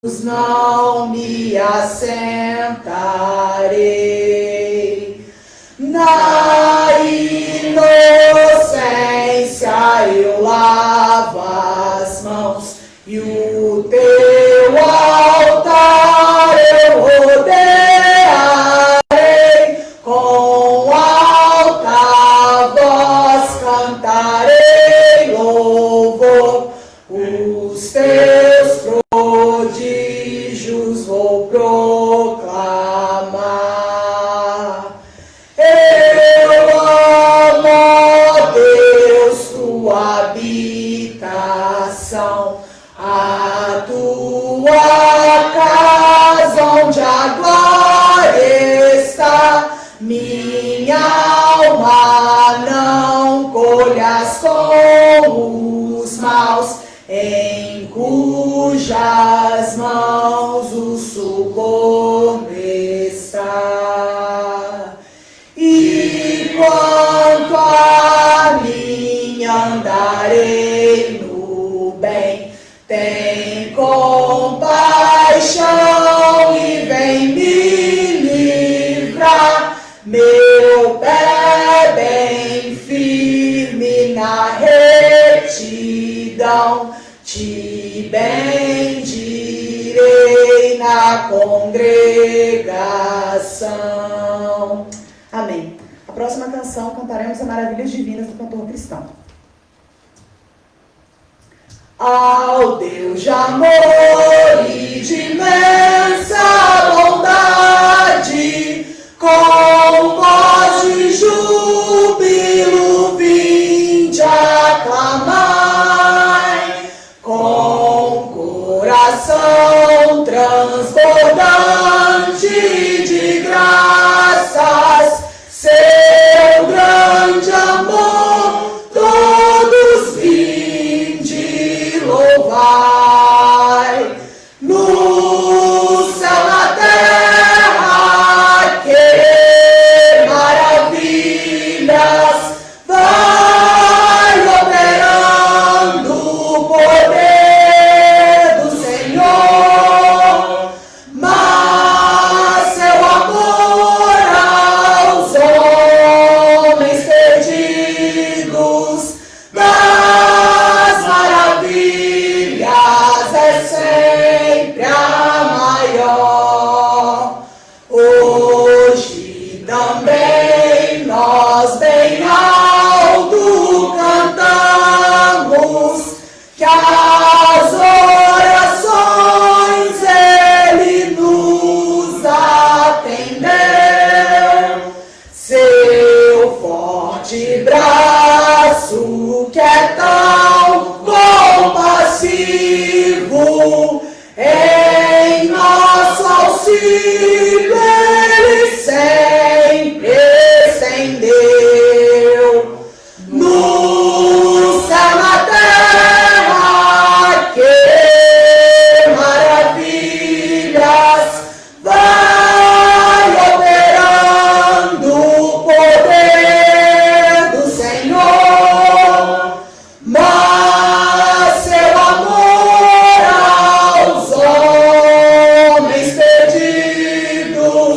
não me assentarei. Na inocência eu lavo as mãos e o teu altar eu rodearei. Com alta voz cantarei louvor, os teus prodígios vou proclamar. Eu amo, ó Deus, tua habitação, a tua casa onde a glória está. Minha alma não colhas com os maus, em cujas mãos o socorro está. E quanto a mim, andarei no bem, tem compaixão e vem me livrar. Meu pé bem firme na retidão, te bendirei na congregação. Amém. A próxima canção cantaremos as Maravilhas Divinas do cantor cristão. Ao Deus de amor e de imensa bondade, com voz de júbilo vinde aclamai, com coração transbordante de graças, seu grande amor todos vinde louvai. No céu, na terra, que maravilhas vai operando o poder do Senhor, mas seu amor aos homens perdidos das maravilhas é sempre a maior. Hoje também nós bem alto cantamos que as orações ele nos atendeu. Seu forte braço que é tão compassivo, em nosso auxílio ele sempre estendeu. No céu, na terra, que maravilhas vai operando o poder do Senhor, mas seu amor aos homens perdidos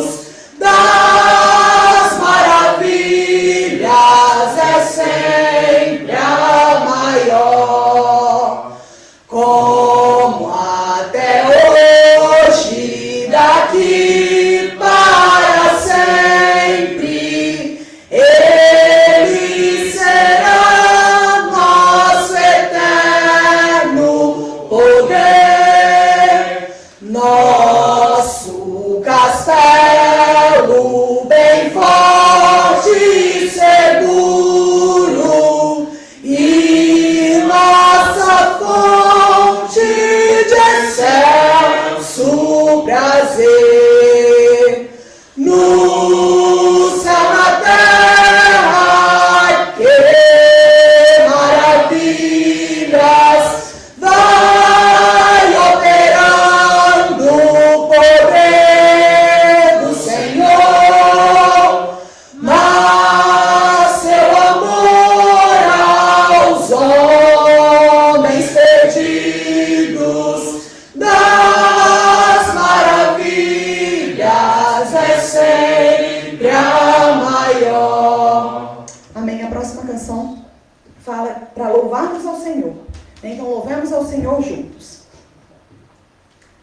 Então, louvemos ao Senhor juntos.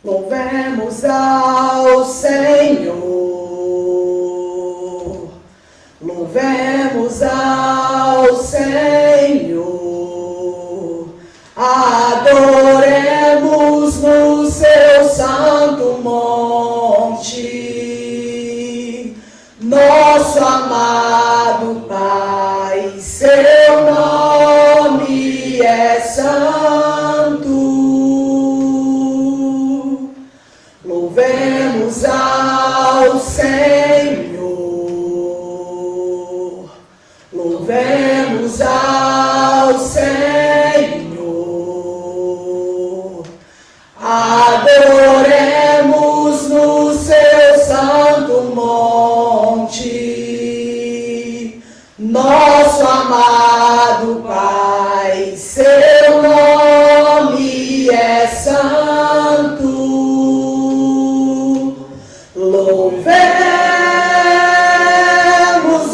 Louvemos ao Senhor. Louvemos ao Senhor. Adoremos no seu santo monte. Nosso amado Pai, seu nome é santo. Louvemos ao Senhor. Louvemos ao Senhor. Adoremos no seu santo monte. Nosso amado Pai, seu nome é santo. Louvemos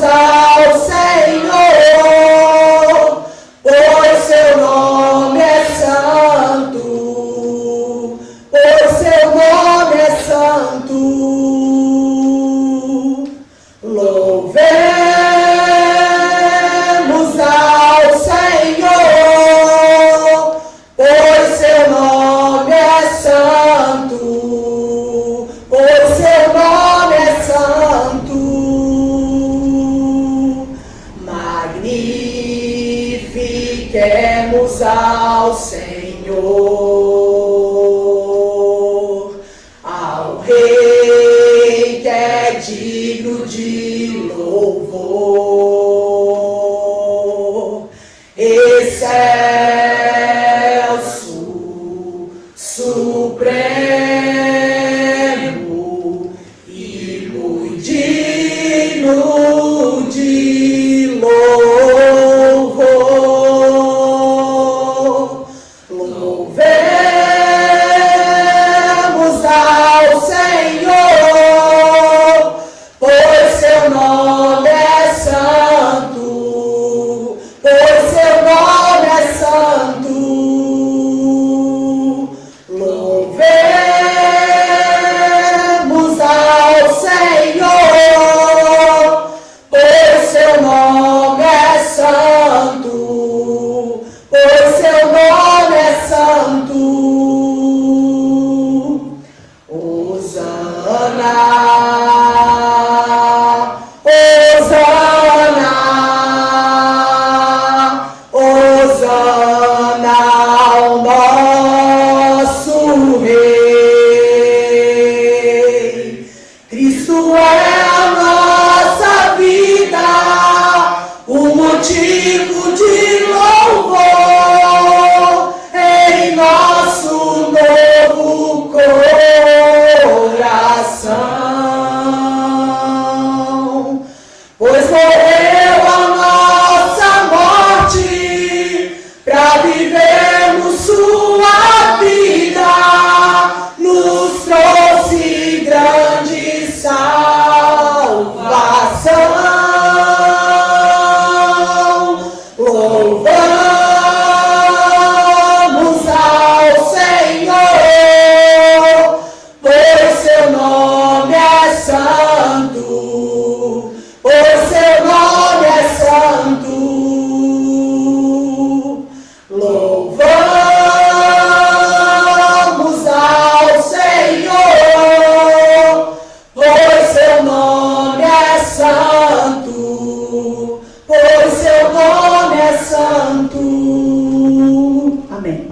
ao Senhor, pois seu nome é santo, pois seu nome é santo. Louvemos ao Senhor, pois seu nome é santo, pois seu nome é santo. Magnifiquemos ao Senhor, ao Rei que é digno de louvor. Excelso, supremo e muito digno de louvor. Louvemos ao Senhor, pois seu nome é santo, pois seu nome é santo. Louvemos ao Senhor, pois seu nome é santo, pois seu nome é santo. Hosana, Hosana, Hosana ao nosso Rei. Cristo é a nossa vida, o motivo de louvor em nosso novo coração. Pois morreu a nossa morte para vivermos sua vida, nos trouxe grande salvação. Louvamos ao Senhor, pois seu nome é santo, pois seu nome é santo. Louvamos ao Senhor, pois seu nome é santo, pois seu nome é santo. Amém.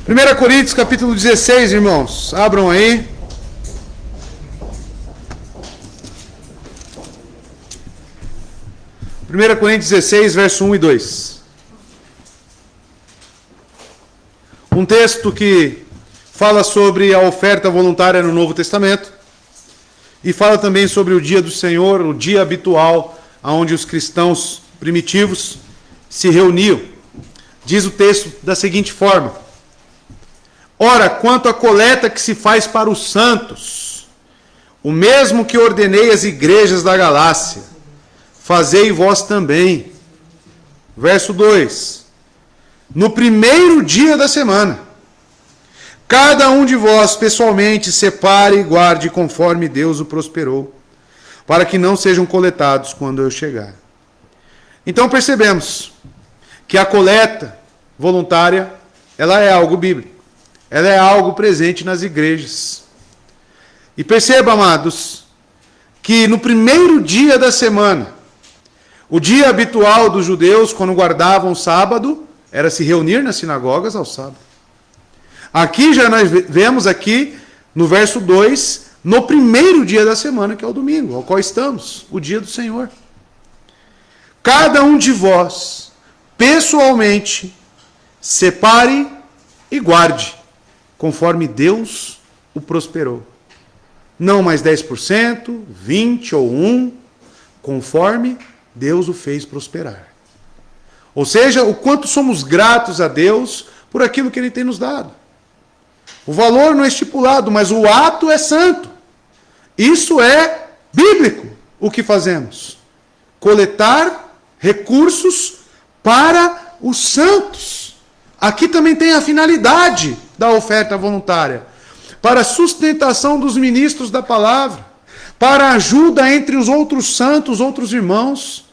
Primeira Coríntios, capítulo 16, irmãos. Abram aí. Primeira Coríntios 16, verso 1 e 2. Um texto que fala sobre a oferta voluntária no Novo Testamento e fala também sobre o dia do Senhor, o dia habitual onde os cristãos primitivos se reuniam. Diz o texto da seguinte forma: Ora, quanto à coleta que se faz para os santos, o mesmo que ordenei às igrejas da Galácia, fazei vós também. Verso 2. No primeiro dia da semana, cada um de vós pessoalmente separe e guarde conforme Deus o prosperou, para que não sejam coletados quando eu chegar. Então percebemos que a coleta voluntária, ela é algo bíblico. Ela é algo presente nas igrejas. E perceba, amados, que no primeiro dia da semana, o dia habitual dos judeus, quando guardavam o sábado, era se reunir nas sinagogas ao sábado. Aqui já nós vemos aqui, no verso 2, no primeiro dia da semana, que é o domingo, ao qual estamos, o dia do Senhor. Cada um de vós, pessoalmente, separe e guarde, conforme Deus o prosperou. Não mais 10%, 20% ou 1%, conforme Deus o fez prosperar. Ou seja, o quanto somos gratos a Deus por aquilo que Ele tem nos dado. O valor não é estipulado, mas o ato é santo. Isso é bíblico, o que fazemos. Coletar recursos para os santos. Aqui também tem a finalidade da oferta voluntária. Para a sustentação dos ministros da palavra. Para a ajuda entre os outros santos, outros irmãos,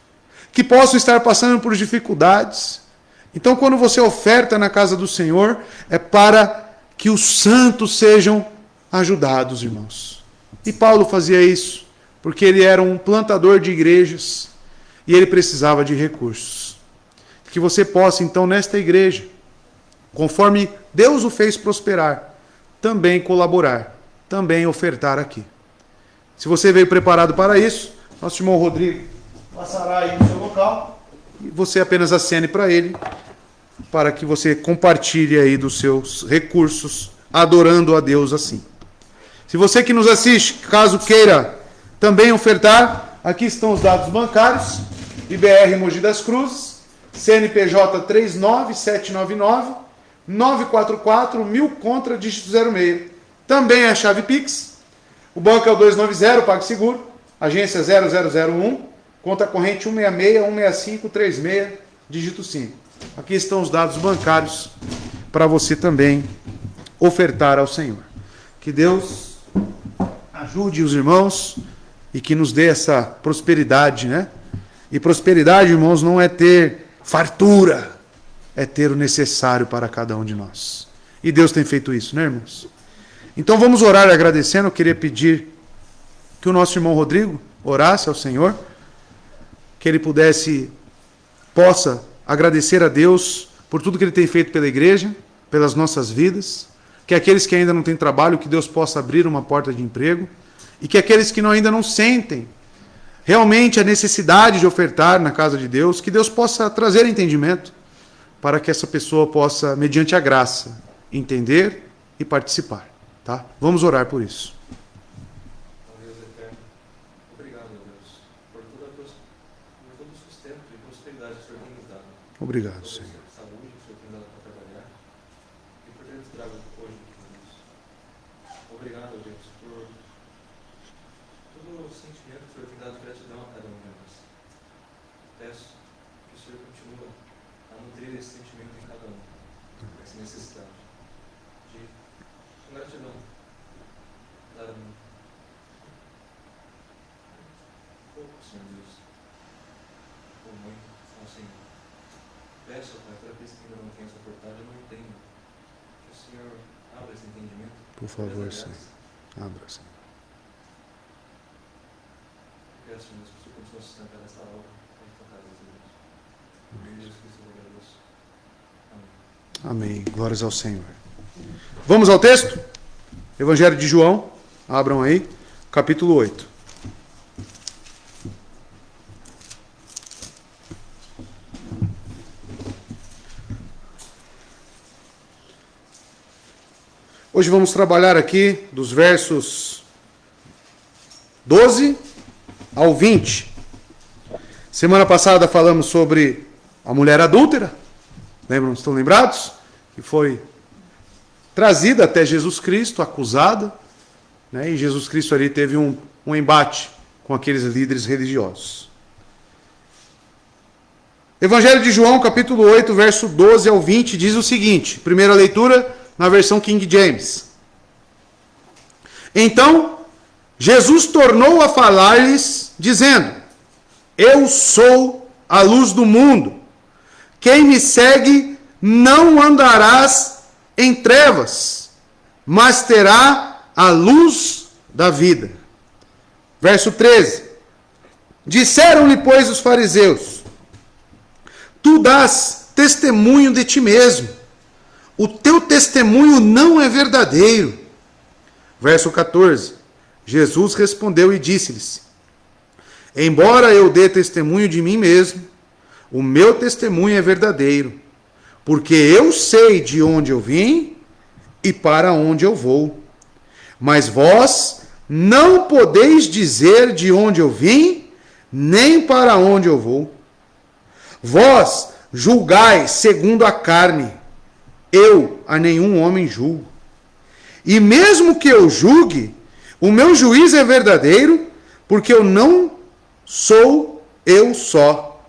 que possam estar passando por dificuldades. Então, quando você oferta na casa do Senhor, é para que os santos sejam ajudados, irmãos. E Paulo fazia isso, porque ele era um plantador de igrejas e ele precisava de recursos. Que você possa, então, nesta igreja, conforme Deus o fez prosperar, também colaborar, também ofertar aqui. Se você veio preparado para isso, nosso irmão Rodrigo passará aí no seu local e você apenas acene para ele, para que você compartilhe aí dos seus recursos, adorando a Deus assim. Se você que nos assiste, caso queira também ofertar, aqui estão os dados bancários, IBR Mogi das Cruzes, CNPJ 39799-944-1000 contra dígito 06. Também é a chave Pix, o banco é o 290, PagSeguro, agência 0001, conta corrente 166-16536, dígito 5. Aqui estão os dados bancários para você também ofertar ao Senhor. Que Deus ajude os irmãos e que nos dê essa prosperidade, né? E prosperidade, irmãos, não é ter fartura, é ter o necessário para cada um de nós. E Deus tem feito isso, né, irmãos? Então vamos orar agradecendo. Eu queria pedir que o nosso irmão Rodrigo orasse ao Senhor, que ele possa agradecer a Deus por tudo que Ele tem feito pela igreja, pelas nossas vidas, que aqueles que ainda não têm trabalho, que Deus possa abrir uma porta de emprego, e que aqueles que ainda não sentem realmente a necessidade de ofertar na casa de Deus, que Deus possa trazer entendimento, para que essa pessoa possa, mediante a graça, entender e participar. Tá? Vamos orar por isso. Deus eterno, obrigado, Deus, por todo o sustento e prosperidade que o Senhor tem nos dado. Obrigado, Senhor. Saúde que o Senhor tem dado para trabalhar e por ter nos trago hoje, Deus. Obrigado, Deus, por todo o sentimento que o Senhor tem dado de gratidão a cada um de nós. Peço que o Senhor continue a nutrir esse sentimento em cada um, essa necessidade de gratidão. Dar um pouco, Senhor Deus, ou muito ao Senhor. Peço, Pai, para aqueles que ainda não têm essa oportunidade, eu não entendo. Que o Senhor abra esse entendimento. Por favor, Senhor. Abra, Senhor. Peço, Senhor, que o Senhor continue a sustentar essa obra para tocar as Deus. Em Jesus Cristo, eu agradeço. Amém. Amém. Glórias ao Senhor. Vamos ao texto? Evangelho de João. Abram aí. Capítulo 8. Hoje vamos trabalhar aqui dos versos 12 ao 20. Semana passada falamos sobre a mulher adúltera. Lembram? Estão lembrados? Que foi trazida até Jesus Cristo, acusada, né? E Jesus Cristo ali teve um embate com aqueles líderes religiosos. Evangelho de João, capítulo 8, verso 12 ao 20, diz o seguinte, primeira leitura na versão King James. Então, Jesus tornou a falar-lhes, dizendo: Eu sou a luz do mundo. Quem me segue não andarás em trevas, mas terá a luz da vida. Verso 13. Disseram-lhe, pois, os fariseus: Tu dás testemunho de ti mesmo. O teu testemunho não é verdadeiro. Verso 14. Jesus respondeu e disse-lhes: Embora eu dê testemunho de mim mesmo, o meu testemunho é verdadeiro, porque eu sei de onde eu vim e para onde eu vou. Mas vós não podeis dizer de onde eu vim, nem para onde eu vou. Vós julgais segundo a carne, eu a nenhum homem julgo. E mesmo que eu julgue, o meu juízo é verdadeiro, porque eu não sou eu só,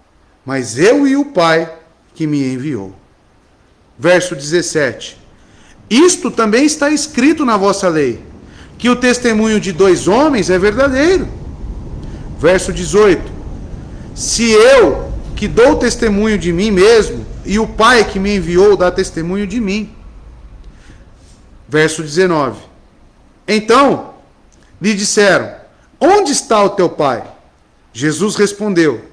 mas eu e o Pai que me enviou. Verso 17. Isto também está escrito na vossa lei, que o testemunho de 2 homens é verdadeiro. Verso 18. Se eu, que dou testemunho de mim mesmo, e o Pai que me enviou dá testemunho de mim. Verso 19. Então lhe disseram: Onde está o teu Pai? Jesus respondeu: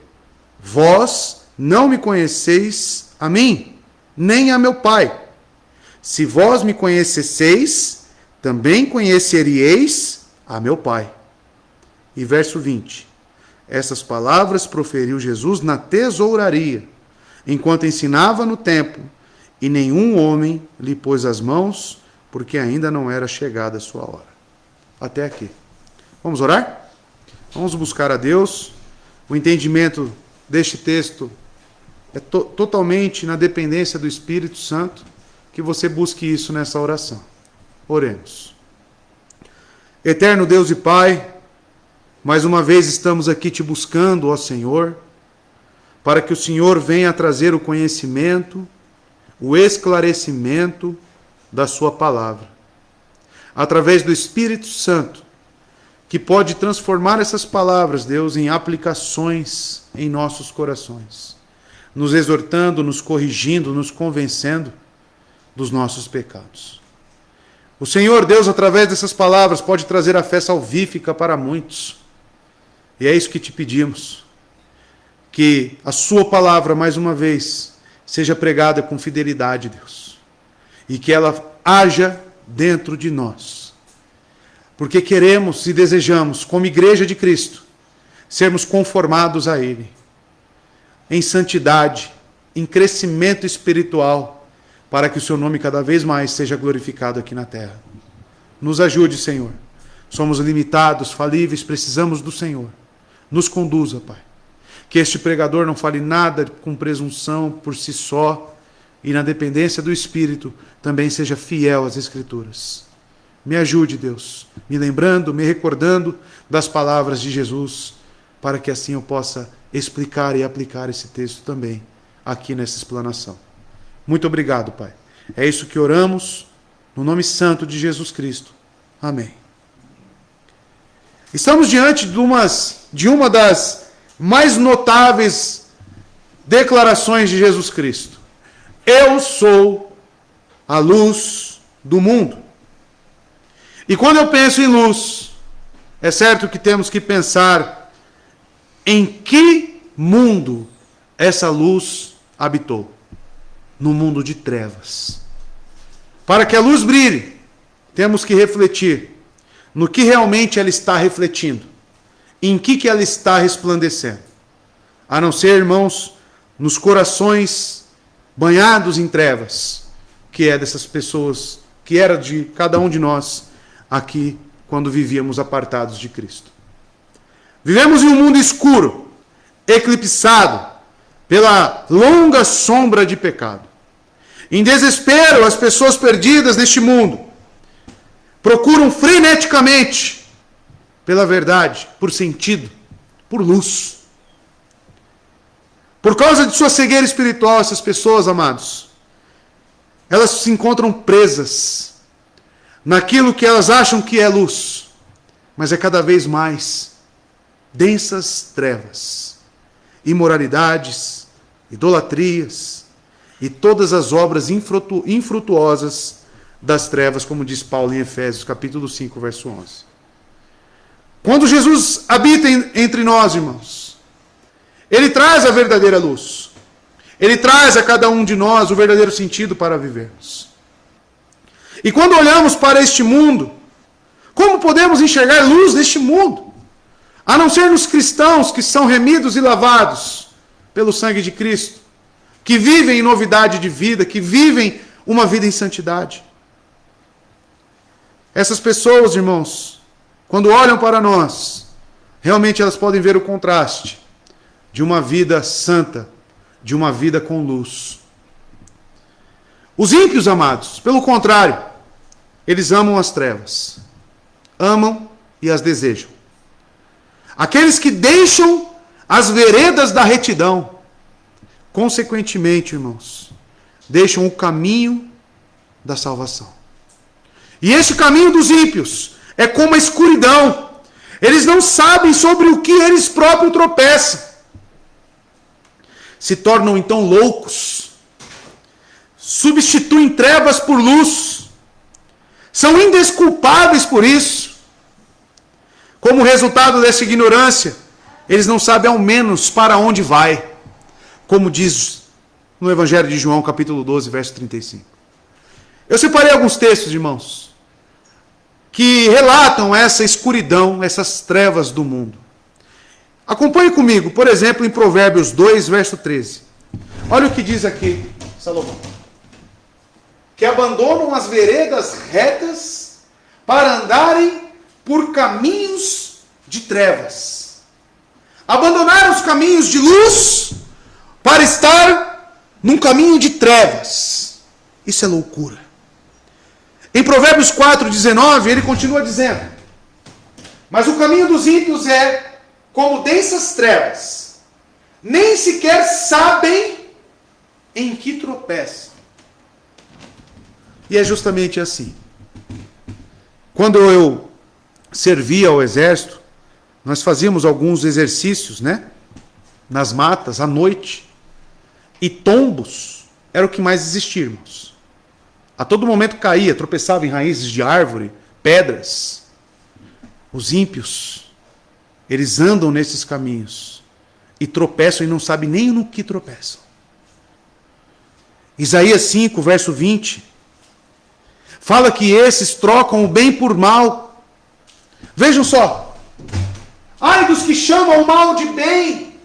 Vós não me conheceis a mim, nem a meu Pai. Se vós me conhecesseis, também conheceríeis a meu Pai. E verso 20. Essas palavras proferiu Jesus na tesouraria, enquanto ensinava no templo, e nenhum homem lhe pôs as mãos, porque ainda não era chegada a sua hora. Até aqui. Vamos orar? Vamos buscar a Deus. O entendimento deste texto é totalmente na dependência do Espírito Santo, que você busque isso nessa oração. Oremos. Eterno Deus e Pai, mais uma vez estamos aqui te buscando, ó Senhor, para que o Senhor venha trazer o conhecimento, o esclarecimento da sua palavra, através do Espírito Santo, que pode transformar essas palavras, Deus, em aplicações em nossos corações, nos exortando, nos corrigindo, nos convencendo dos nossos pecados. O Senhor, Deus, através dessas palavras, pode trazer a fé salvífica para muitos. E é isso que te pedimos. Que a sua palavra, mais uma vez, seja pregada com fidelidade, Deus. E que ela haja dentro de nós. Porque queremos e desejamos, como igreja de Cristo, sermos conformados a Ele. Em santidade, em crescimento espiritual, para que o seu nome cada vez mais seja glorificado aqui na terra. Nos ajude, Senhor. Somos limitados, falíveis, precisamos do Senhor. Nos conduza, Pai. Que este pregador não fale nada com presunção por si só, e na dependência do Espírito também seja fiel às Escrituras. Me ajude, Deus, me lembrando, me recordando das palavras de Jesus, para que assim eu possa explicar e aplicar esse texto também aqui nessa explanação. Muito obrigado, Pai. É isso que oramos, no nome santo de Jesus Cristo. Amém. Estamos diante de uma das mais notáveis declarações de Jesus Cristo. Eu sou a luz do mundo. E quando eu penso em luz, é certo que temos que pensar em que mundo essa luz habitou. No mundo de trevas. Para que a luz brilhe, temos que refletir no que realmente ela está refletindo, em que ela está resplandecendo. A não ser, irmãos, nos corações banhados em trevas, que é dessas pessoas, que era de cada um de nós aqui, quando vivíamos apartados de Cristo. Vivemos em um mundo escuro, eclipsado pela longa sombra de pecado. Em desespero, as pessoas perdidas neste mundo procuram freneticamente pela verdade, por sentido, por luz. Por causa de sua cegueira espiritual, essas pessoas, amados, elas se encontram presas naquilo que elas acham que é luz, mas é cada vez mais densas trevas, imoralidades, idolatrias e todas as obras infrutuosas das trevas, como diz Paulo em Efésios, capítulo 5, verso 11. Quando Jesus habita entre nós, irmãos, Ele traz a verdadeira luz. Ele traz a cada um de nós o verdadeiro sentido para vivermos. E quando olhamos para este mundo, como podemos enxergar luz neste mundo? A não ser nos cristãos que são remidos e lavados pelo sangue de Cristo, que vivem em novidade de vida, que vivem uma vida em santidade. Essas pessoas, irmãos, quando olham para nós, realmente elas podem ver o contraste de uma vida santa, de uma vida com luz. Os ímpios, amados, pelo contrário, eles amam as trevas, amam e as desejam. Aqueles que deixam as veredas da retidão, consequentemente, irmãos, deixam o caminho da salvação. E esse caminho dos ímpios é como a escuridão. Eles não sabem sobre o que eles próprios tropeçam. Se tornam então loucos. Substituem trevas por luz. São indesculpáveis por isso. Como resultado dessa ignorância, eles não sabem ao menos para onde vai. Como diz no Evangelho de João, capítulo 12, verso 35. Eu separei alguns textos, irmãos, que relatam essa escuridão, essas trevas do mundo. Acompanhe comigo, por exemplo, em Provérbios 2, verso 13. Olha o que diz aqui Salomão. Que abandonam as veredas retas para andarem por caminhos de trevas. Abandonaram os caminhos de luz para estar num caminho de trevas. Isso é loucura. Em Provérbios 4:19, ele continua dizendo: mas o caminho dos ímpios é como densas trevas, nem sequer sabem em que tropeçam. E é justamente assim. Quando eu servia ao exército, nós fazíamos alguns exercícios, né? Nas matas, à noite. E tombos era o que mais existia, irmãos. A todo momento caía, tropeçava em raízes de árvore, pedras. Os ímpios, eles andam nesses caminhos e tropeçam e não sabem nem no que tropeçam. Isaías 5, verso 20, fala que esses trocam o bem por mal. Vejam só. Ai dos que chamam o mal de bem,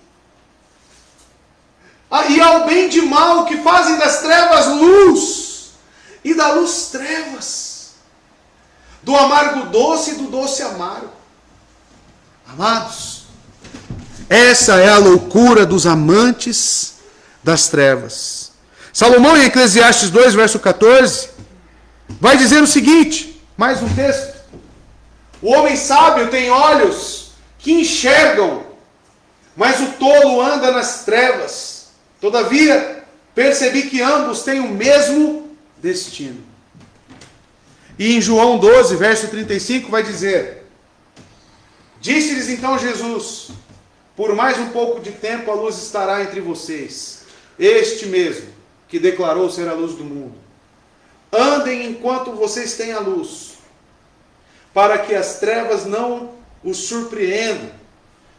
e ao bem de mal, que fazem das trevas luz, e da luz trevas, do amargo doce e do doce amargo. Amados, essa é a loucura dos amantes das trevas. Salomão, em Eclesiastes 2, verso 14, vai dizer o seguinte, mais um texto. O homem sábio tem olhos que enxergam, mas o tolo anda nas trevas. Todavia, percebi que ambos têm o mesmo destino. E em João 12, verso 35, vai dizer: disse-lhes então Jesus: por mais um pouco de tempo a luz estará entre vocês, este mesmo que declarou ser a luz do mundo. Andem enquanto vocês têm a luz, para que as trevas não os surpreendam,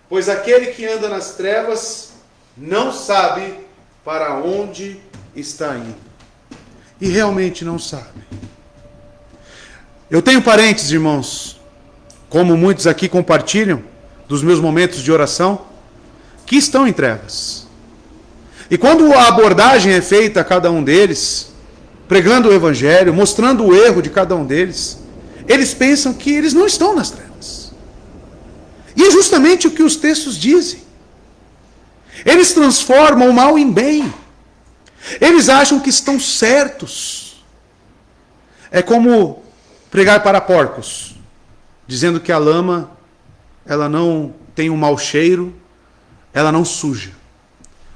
pois aquele que anda nas trevas não sabe para onde está indo. E realmente não sabe. Eu tenho parentes, irmãos, como muitos aqui compartilham dos meus momentos de oração, que estão em trevas. E quando a abordagem é feita a cada um deles, pregando o Evangelho, mostrando o erro de cada um deles, eles pensam que eles não estão nas trevas. E é justamente o que os textos dizem. Eles transformam o mal em bem. Eles acham que estão certos. É como pregar para porcos, dizendo que a lama, ela não tem um mau cheiro, ela não suja.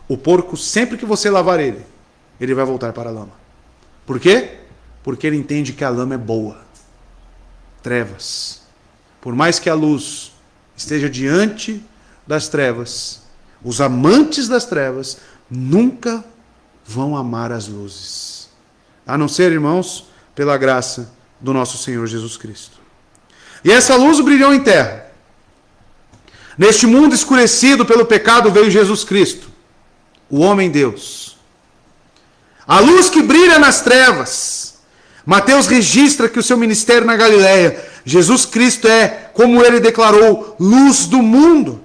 O porco, sempre que você lavar ele, ele vai voltar para a lama. Por quê? Porque ele entende que a lama é boa. Trevas. Por mais que a luz esteja diante das trevas, os amantes das trevas nunca vão amar as luzes. A não ser, irmãos, pela graça do nosso Senhor Jesus Cristo. E essa luz brilhou em terra. Neste mundo escurecido pelo pecado veio Jesus Cristo, o homem-Deus. A luz que brilha nas trevas. Mateus registra que o seu ministério na Galileia, Jesus Cristo é, como ele declarou, luz do mundo.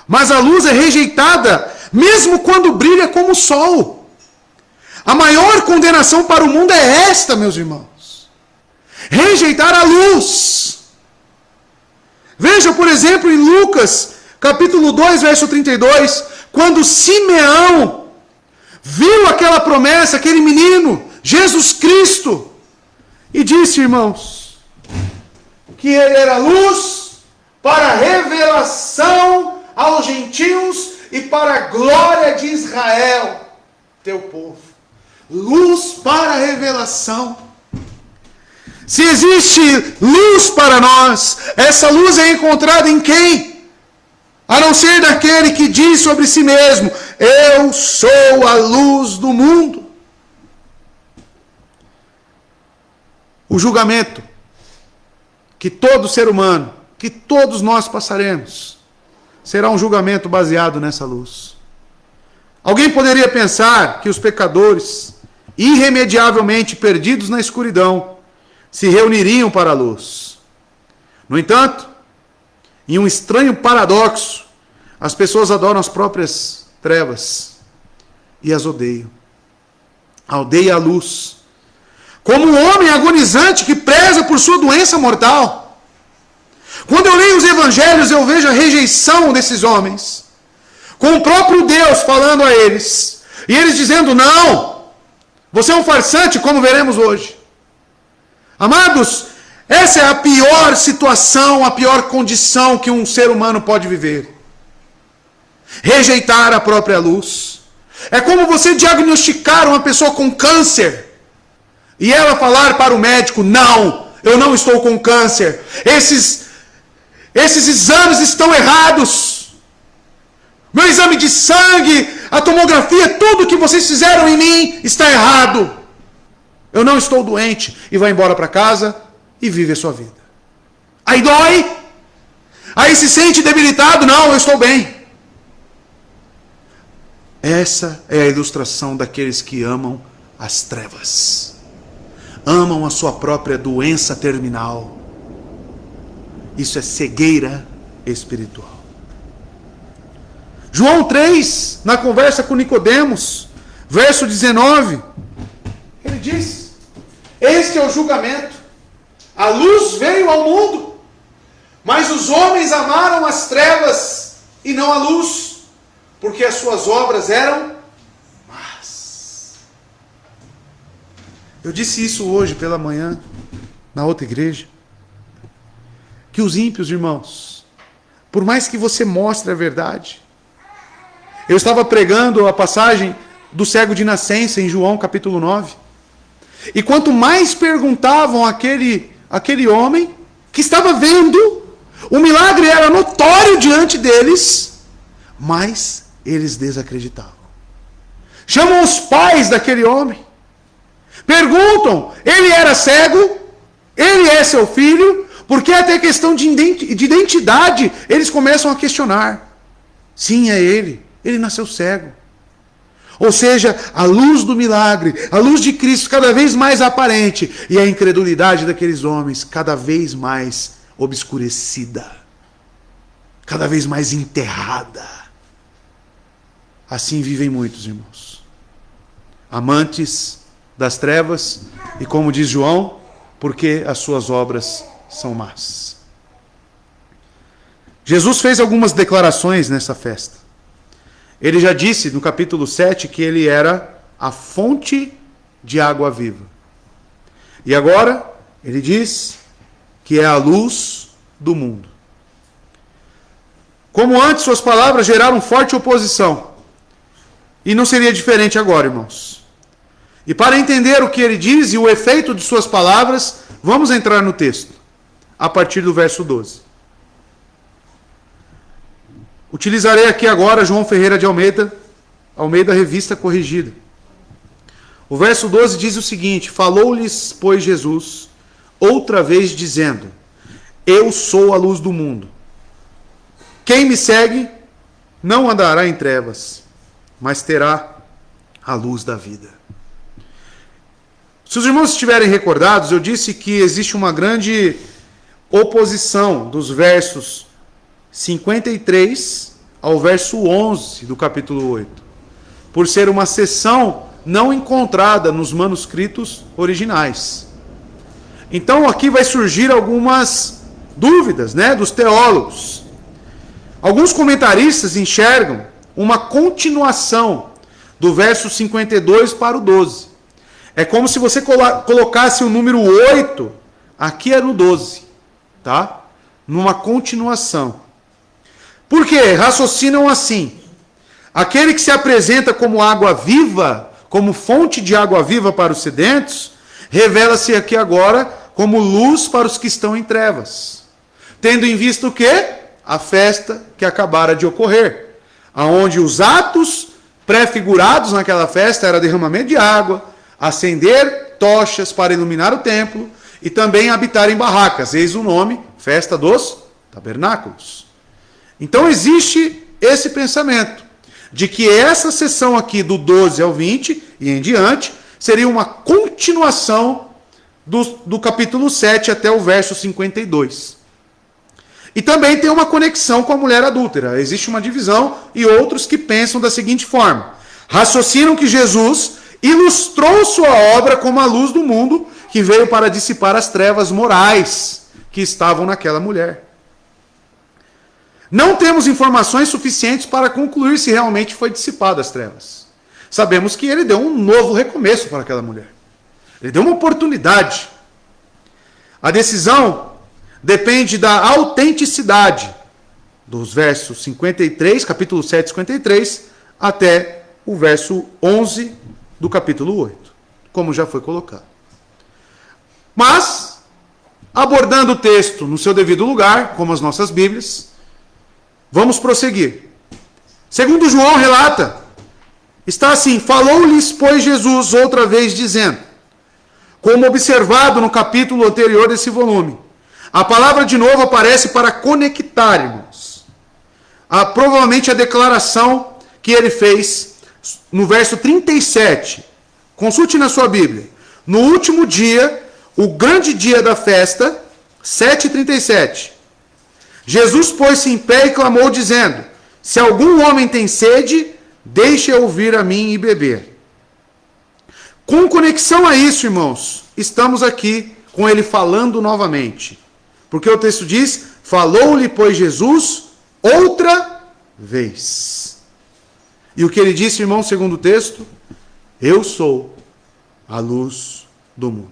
Mas a luz é rejeitada, mesmo quando brilha como o sol. A maior condenação para o mundo é esta, meus irmãos. Rejeitar a luz. Veja, por exemplo, em Lucas, capítulo 2, verso 32, quando Simeão viu aquela promessa, aquele menino, Jesus Cristo, e disse, irmãos, que ele era luz para a revelação aos gentios e para a glória de Israel, teu povo. Luz para a revelação. Se existe luz para nós, essa luz é encontrada em quem? A não ser daquele que diz sobre si mesmo, eu sou a luz do mundo. O julgamento que todo ser humano, que todos nós passaremos, será um julgamento baseado nessa luz. Alguém poderia pensar que os pecadores, irremediavelmente perdidos na escuridão, se reuniriam para a luz. No entanto, em um estranho paradoxo, as pessoas adoram as próprias trevas e as odeiam. Odeia a luz. Como um homem agonizante que preza por sua doença mortal. Quando eu leio os evangelhos, eu vejo a rejeição desses homens, com o próprio Deus falando a eles, e eles dizendo, não, você é um farsante, como veremos hoje. Amados, essa é a pior situação, a pior condição que um ser humano pode viver. Rejeitar a própria luz. É como você diagnosticar uma pessoa com câncer, e ela falar para o médico, não, eu não estou com câncer. Esses exames estão errados. Meu exame de sangue, a tomografia, tudo que vocês fizeram em mim está errado. Eu não estou doente. E vai embora para casa e vive a sua vida. Aí dói. Aí se sente debilitado. Não, eu estou bem. Essa é a ilustração daqueles que amam as trevas. Amam a sua própria doença terminal. Isso é cegueira espiritual. João 3, na conversa com Nicodemos, verso 19, ele diz, este é o julgamento. A luz veio ao mundo, mas os homens amaram as trevas e não a luz, porque as suas obras eram más. Eu disse isso hoje pela manhã, na outra igreja, que os ímpios, irmãos, por mais que você mostre a verdade, eu estava pregando a passagem do cego de nascença em João capítulo 9. E quanto mais perguntavam aquele homem que estava vendo, o milagre era notório diante deles, mas eles desacreditavam. Chamam os pais daquele homem. Perguntam, ele era cego? Ele é seu filho? Porque até questão de identidade, eles começam a questionar. Sim, é ele. Ele nasceu cego. Ou seja, a luz do milagre, a luz de Cristo cada vez mais aparente, e a incredulidade daqueles homens cada vez mais obscurecida, cada vez mais enterrada. Assim vivem muitos, irmãos. Amantes das trevas, e como diz João, porque as suas obras são más. Jesus fez algumas declarações nessa festa. Ele já disse no capítulo 7 que ele era a fonte de água viva. E agora, ele diz que é a luz do mundo. Como antes, suas palavras geraram forte oposição. E não seria diferente agora, irmãos. E para entender o que ele diz e o efeito de suas palavras, vamos entrar no texto, a partir do verso 12. Utilizarei aqui agora João Ferreira de Almeida Revista Corrigida. O verso 12 diz o seguinte: falou-lhes, pois, Jesus, outra vez dizendo, eu sou a luz do mundo. Quem me segue não andará em trevas, mas terá a luz da vida. Se os irmãos estiverem recordados, eu disse que existe uma grande oposição dos versos 53 ao verso 11 do capítulo 8, por ser uma seção não encontrada nos manuscritos originais. Então aqui vai surgir algumas dúvidas, dos teólogos. Alguns comentaristas enxergam uma continuação do verso 52 para o 12. É como se você colocasse o número 8 aqui no 12, tá? Numa continuação. Por quê? Raciocinam assim: aquele que se apresenta como água viva, como fonte de água viva para os sedentos, revela-se aqui agora como luz para os que estão em trevas. Tendo em vista o quê? A festa que acabara de ocorrer, aonde os atos pré-figurados naquela festa era derramamento de água, acender tochas para iluminar o templo e também habitar em barracas. Eis o nome, festa dos tabernáculos. Então existe esse pensamento de que essa sessão aqui do 12 ao 20 e em diante seria uma continuação do capítulo 7 até o verso 52. E também tem uma conexão com a mulher adúltera. Existe uma divisão e outros que pensam da seguinte forma: raciocinam que Jesus ilustrou sua obra como a luz do mundo que veio para dissipar as trevas morais que estavam naquela mulher. Não temos informações suficientes para concluir se realmente foi dissipado as trevas. Sabemos que ele deu um novo recomeço para aquela mulher. Ele deu uma oportunidade. A decisão depende da autenticidade dos versos 53, capítulo 7, 53, até o verso 11 do capítulo 8, como já foi colocado. Mas, abordando o texto no seu devido lugar, como as nossas Bíblias, vamos prosseguir. Segundo João relata, está assim: falou-lhes, pois, Jesus outra vez dizendo, como observado no capítulo anterior desse volume. A palavra de novo aparece para conectar, irmãos. Provavelmente a declaração que ele fez no verso 37. Consulte na sua Bíblia. No último dia, o grande dia da festa, 7h37. Jesus pôs-se em pé e clamou, dizendo: se algum homem tem sede, deixe-o vir a mim e beber. Com conexão a isso, irmãos, estamos aqui com ele falando novamente. Porque o texto diz: falou-lhe, pois, Jesus outra vez. E o que ele disse, irmão, segundo o texto? Eu sou a luz do mundo.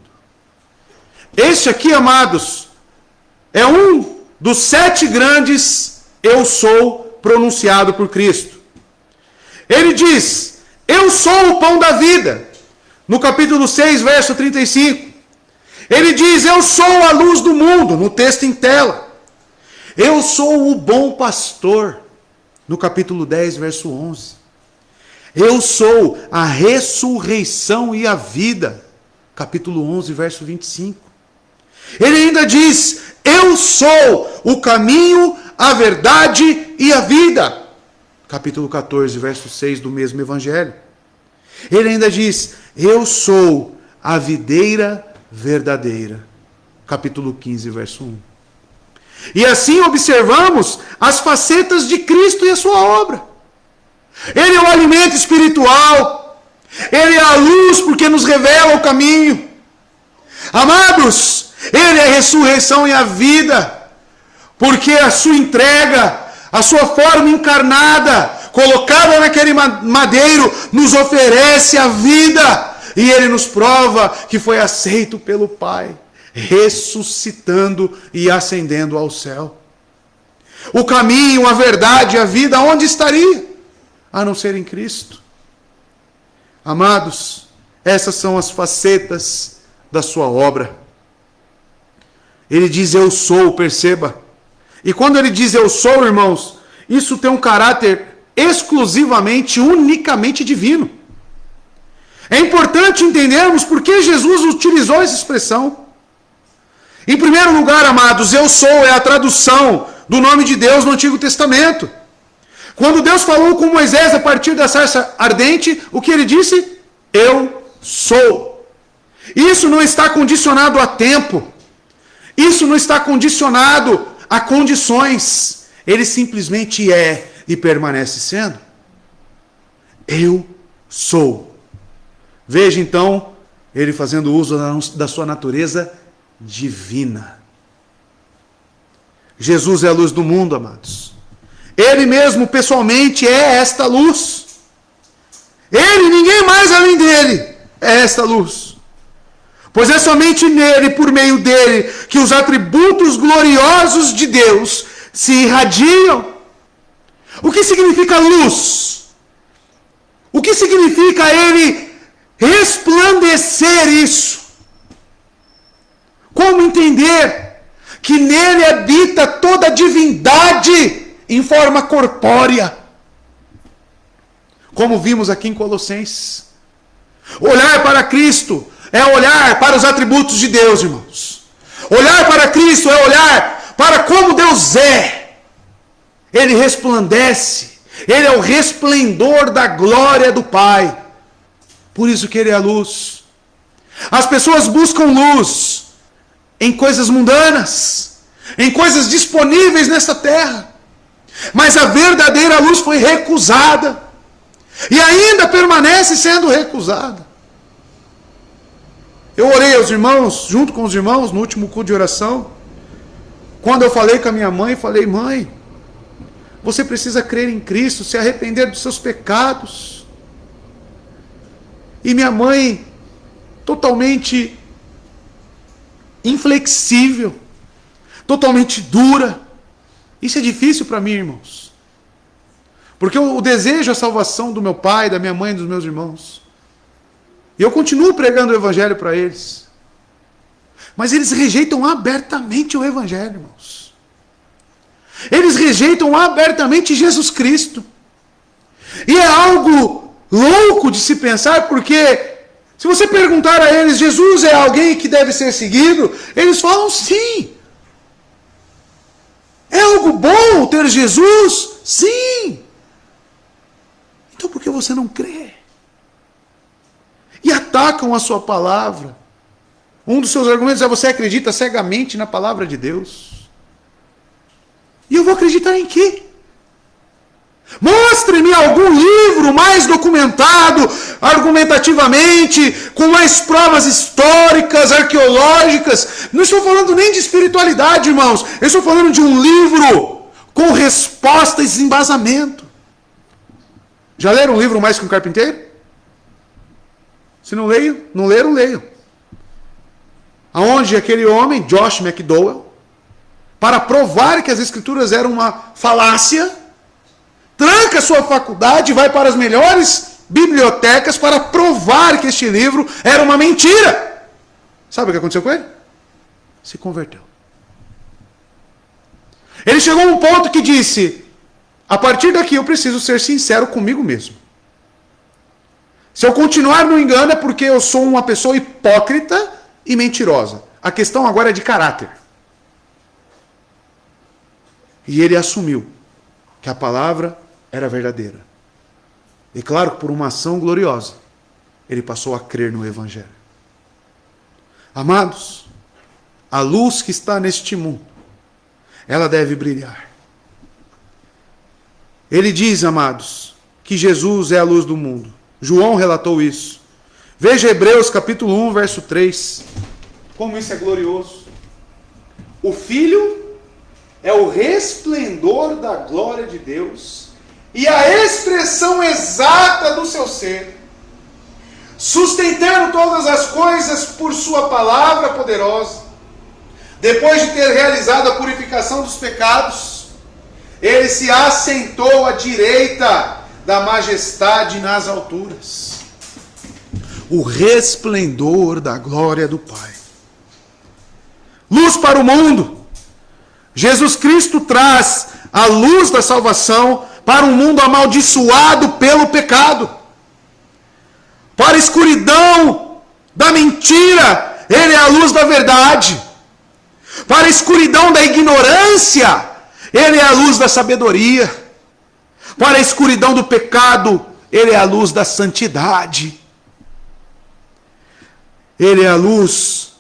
Este aqui, amados, é um dos 7 grandes eu sou pronunciado por Cristo. Ele diz: eu sou o pão da vida. No capítulo 6, verso 35. Ele diz: eu sou a luz do mundo, no texto em tela. Eu sou o bom pastor, no capítulo 10, verso 11. Eu sou a ressurreição e a vida, capítulo 11, verso 25. Ele ainda diz: eu sou o caminho, a verdade e a vida, capítulo 14, verso 6 do mesmo evangelho. Ele ainda diz: eu sou a videira verdadeira, capítulo 15, verso 1. E assim observamos as facetas de Cristo e a sua obra. Ele é o alimento espiritual, ele é a luz porque nos revela o caminho. Amados, ele é a ressurreição e a vida, porque a sua entrega, a sua forma encarnada, colocada naquele madeiro, nos oferece a vida. E ele nos prova que foi aceito pelo Pai, ressuscitando e ascendendo ao céu. O caminho, a verdade, a vida, onde estaria? A não ser em Cristo. Amados, essas são as facetas da sua obra. Ele diz eu sou, perceba. E quando ele diz eu sou, irmãos, isso tem um caráter exclusivamente, unicamente divino. É importante entendermos por que Jesus utilizou essa expressão. Em primeiro lugar, amados, eu sou é a tradução do nome de Deus no Antigo Testamento. Quando Deus falou com Moisés a partir da sarça ardente, o que ele disse? Eu sou. Isso não está condicionado a tempo. Isso não está condicionado a condições. Ele simplesmente é e permanece sendo. Eu sou. Veja então, ele fazendo uso da sua natureza divina. Jesus é a luz do mundo, amados. Ele mesmo, pessoalmente, é esta luz. Ele, ninguém mais além dele, é esta luz. Pois é somente nele, por meio dele, que os atributos gloriosos de Deus se irradiam. O que significa luz? O que significa ele resplandecer isso? Como entender que nele habita toda a divindade em forma corpórea? Como vimos aqui em Colossenses. Olhar para Cristo é olhar para os atributos de Deus, irmãos. Olhar para Cristo é olhar para como Deus é. Ele resplandece. Ele é o resplendor da glória do Pai. Por isso que ele é a luz. As pessoas buscam luz em coisas mundanas, em coisas disponíveis nesta terra. Mas a verdadeira luz foi recusada. E ainda permanece sendo recusada. Eu orei aos irmãos, junto com os irmãos, no último culto de oração. Quando eu falei com a minha mãe, falei, mãe, você precisa crer em Cristo, se arrepender dos seus pecados. E minha mãe, totalmente inflexível, totalmente dura. Isso é difícil para mim, irmãos. Porque eu desejo a salvação do meu pai, da minha mãe e dos meus irmãos. E eu continuo pregando o Evangelho para eles. Mas eles rejeitam abertamente o Evangelho, irmãos. Eles rejeitam abertamente Jesus Cristo. E é algo louco de se pensar, porque se você perguntar a eles, Jesus é alguém que deve ser seguido? Eles falam sim. É algo bom ter Jesus? Sim. Então por que você não crê? E atacam a sua palavra. Um dos seus argumentos é: você acredita cegamente na palavra de Deus. E eu vou acreditar em quê? Mostre-me algum livro mais documentado, argumentativamente, com mais provas históricas, arqueológicas. Não estou falando nem de espiritualidade, irmãos. Eu estou falando de um livro com respostas e embasamento. Já leram um livro Mais que um Carpinteiro? Se não leram, leiam. Aonde aquele homem, Josh McDowell, para provar que as escrituras eram uma falácia, tranca sua faculdade e vai para as melhores bibliotecas para provar que este livro era uma mentira. Sabe o que aconteceu com ele? Se converteu. Ele chegou a um ponto que disse: a partir daqui eu preciso ser sincero comigo mesmo. Se eu continuar no engano é porque eu sou uma pessoa hipócrita e mentirosa. A questão agora é de caráter. E ele assumiu que a palavra era verdadeira. E claro que por uma ação gloriosa, ele passou a crer no Evangelho. Amados, a luz que está neste mundo, ela deve brilhar. Ele diz, amados, que Jesus é a luz do mundo. João relatou isso. Veja Hebreus capítulo 1, verso 3. Como isso é glorioso. O Filho é o resplendor da glória de Deus e a expressão exata do seu ser, sustentando todas as coisas por sua palavra poderosa, depois de ter realizado a purificação dos pecados, ele se assentou à direita da majestade nas alturas. O resplendor da glória do Pai. Luz para o mundo. Jesus Cristo traz a luz da salvação para um mundo amaldiçoado pelo pecado. Para a escuridão da mentira, ele é a luz da verdade. Para a escuridão da ignorância, ele é a luz da sabedoria. Para a escuridão do pecado, ele é a luz da santidade. Ele é a luz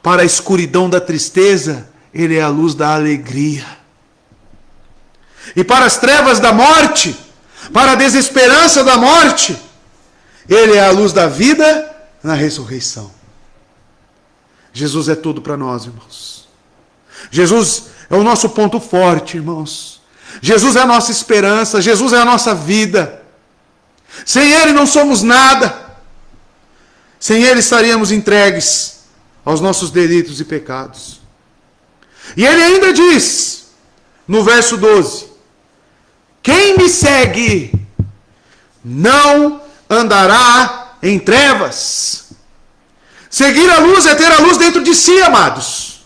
para a escuridão da tristeza, ele é a luz da alegria. E para as trevas da morte, para a desesperança da morte, ele é a luz da vida na ressurreição. Jesus é tudo para nós, irmãos. Jesus é o nosso ponto forte, irmãos. Jesus é a nossa esperança, Jesus é a nossa vida. Sem ele não somos nada. Sem ele estaríamos entregues aos nossos delitos e pecados. E ele ainda diz, no verso 12, quem me segue não andará em trevas. Seguir a luz é ter a luz dentro de si, amados.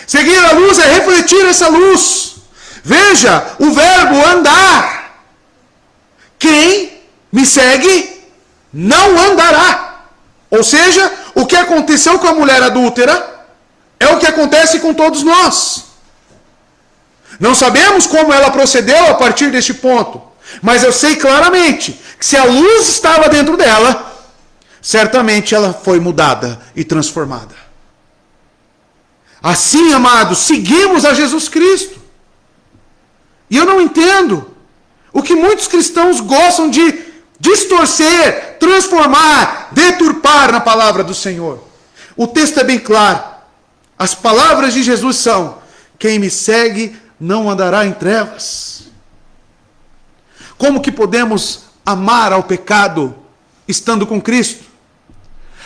Seguir a luz é refletir essa luz. Veja o verbo andar. Quem me segue não andará. Ou seja, o que aconteceu com a mulher adúltera é o que acontece com todos nós. Não sabemos como ela procedeu a partir deste ponto, mas eu sei claramente que se a luz estava dentro dela, certamente ela foi mudada e transformada. Assim, amados, seguimos a Jesus Cristo. E eu não entendo o que muitos cristãos gostam de distorcer, transformar, deturpar na palavra do Senhor. O texto é bem claro. As palavras de Jesus são: quem me segue não andará em trevas. Como que podemos amar ao pecado estando com Cristo?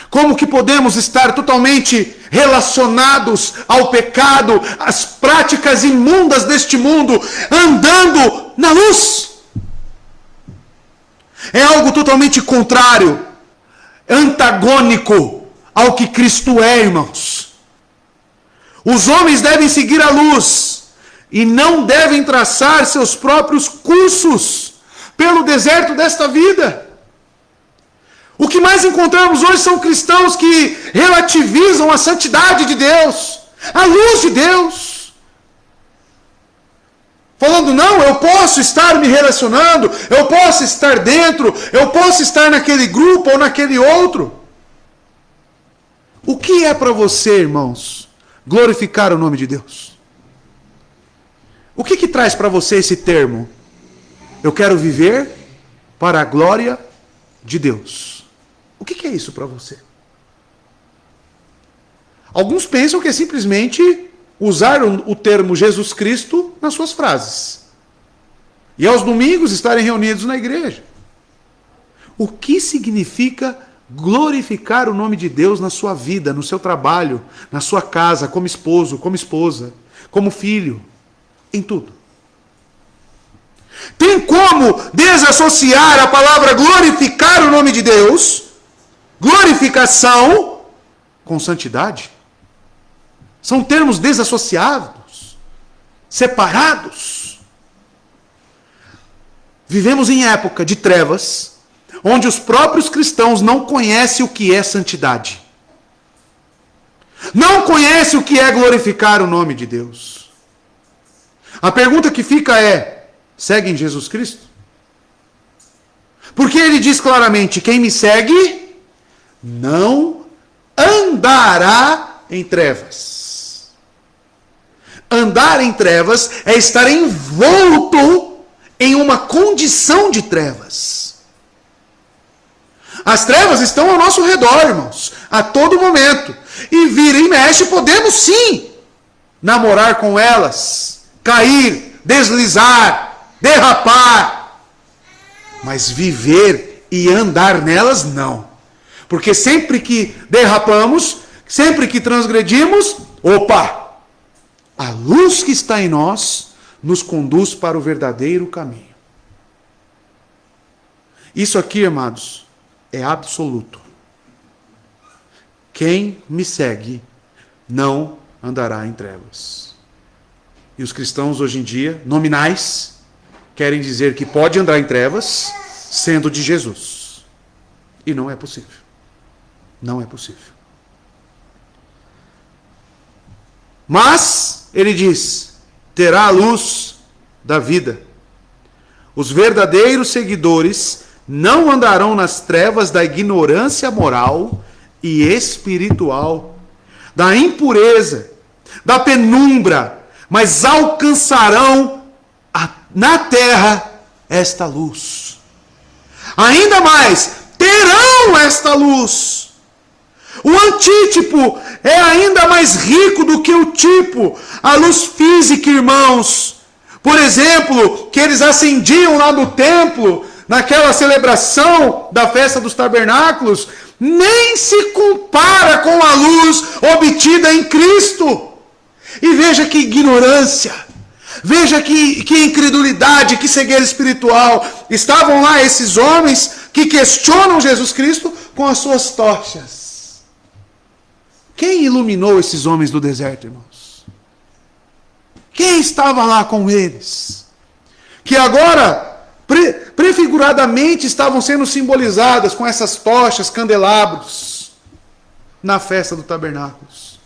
Como que podemos estar totalmente relacionados ao pecado, às práticas imundas deste mundo, andando na luz? É algo totalmente contrário, antagônico ao que Cristo é, irmãos. Os homens devem seguir a luz e não devem traçar seus próprios cursos pelo deserto desta vida. O que mais encontramos hoje são cristãos que relativizam a santidade de Deus, a luz de Deus. Falando, não, eu posso estar me relacionando, eu posso estar dentro, eu posso estar naquele grupo ou naquele outro. O que é para você, irmãos, glorificar o nome de Deus? O que traz para você esse termo? Eu quero viver para a glória de Deus. O que é isso para você? Alguns pensam que é simplesmente usar o termo Jesus Cristo nas suas frases. E aos domingos estarem reunidos na igreja. O que significa glorificar o nome de Deus na sua vida, no seu trabalho, na sua casa, como esposo, como esposa, como filho, em tudo? Tem como desassociar a palavra glorificar o nome de Deus, glorificação, com santidade? São termos desassociados, separados. Vivemos em época de trevas, onde os próprios cristãos não conhecem o que é santidade. Não conhecem o que é glorificar o nome de Deus. A pergunta que fica é: seguem Jesus Cristo? Porque ele diz claramente: quem me segue não andará em trevas. Andar em trevas é estar envolto em uma condição de trevas. As trevas estão ao nosso redor, irmãos, a todo momento. E vira e mexe, podemos sim namorar com elas, cair, deslizar, derrapar, mas viver e andar nelas, não. Porque sempre que derrapamos, sempre que transgredimos, opa, a luz que está em nós nos conduz para o verdadeiro caminho. Isso aqui, amados, é absoluto. Quem me segue não andará em trevas. E os cristãos hoje em dia, nominais, querem dizer que pode andar em trevas sendo de Jesus. E não é possível. Não é possível. Mas, ele diz, terá a luz da vida. Os verdadeiros seguidores não andarão nas trevas da ignorância moral e espiritual, da impureza, da penumbra, mas alcançarão na terra esta luz. Ainda mais, terão esta luz. O antítipo é ainda mais rico do que o tipo. A luz física, irmãos. Por exemplo, que eles acendiam lá no templo, naquela celebração da festa dos tabernáculos, nem se compara com a luz obtida em Cristo. E veja que ignorância, veja que incredulidade, que cegueira espiritual. Estavam lá esses homens que questionam Jesus Cristo com as suas tochas. Quem iluminou esses homens do deserto, irmãos? Quem estava lá com eles? Que agora, prefiguradamente, estavam sendo simbolizadas com essas tochas, candelabros, na festa do tabernáculos.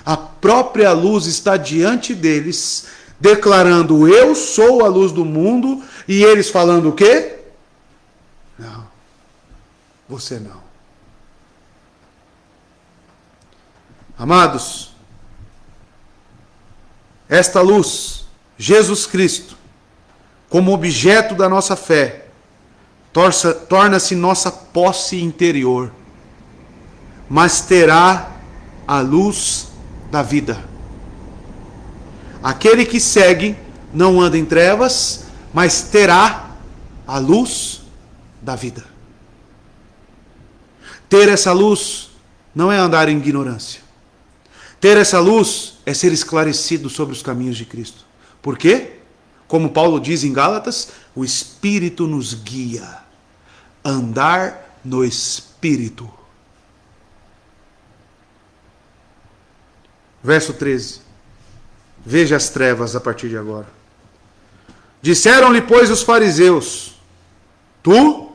A própria luz está diante deles, declarando: eu sou a luz do mundo, e eles falando o quê? Não, você não. Amados, esta luz, Jesus Cristo, como objeto da nossa fé, torna-se nossa posse interior, mas terá a luz da vida. Aquele que segue não anda em trevas, mas terá a luz da vida. Ter essa luz não é andar em ignorância. Ter essa luz é ser esclarecido sobre os caminhos de Cristo. Por quê? Como Paulo diz em Gálatas, o Espírito nos guia. Andar no Espírito. Verso 13. Veja as trevas a partir de agora. Disseram-lhe, pois, os fariseus: tu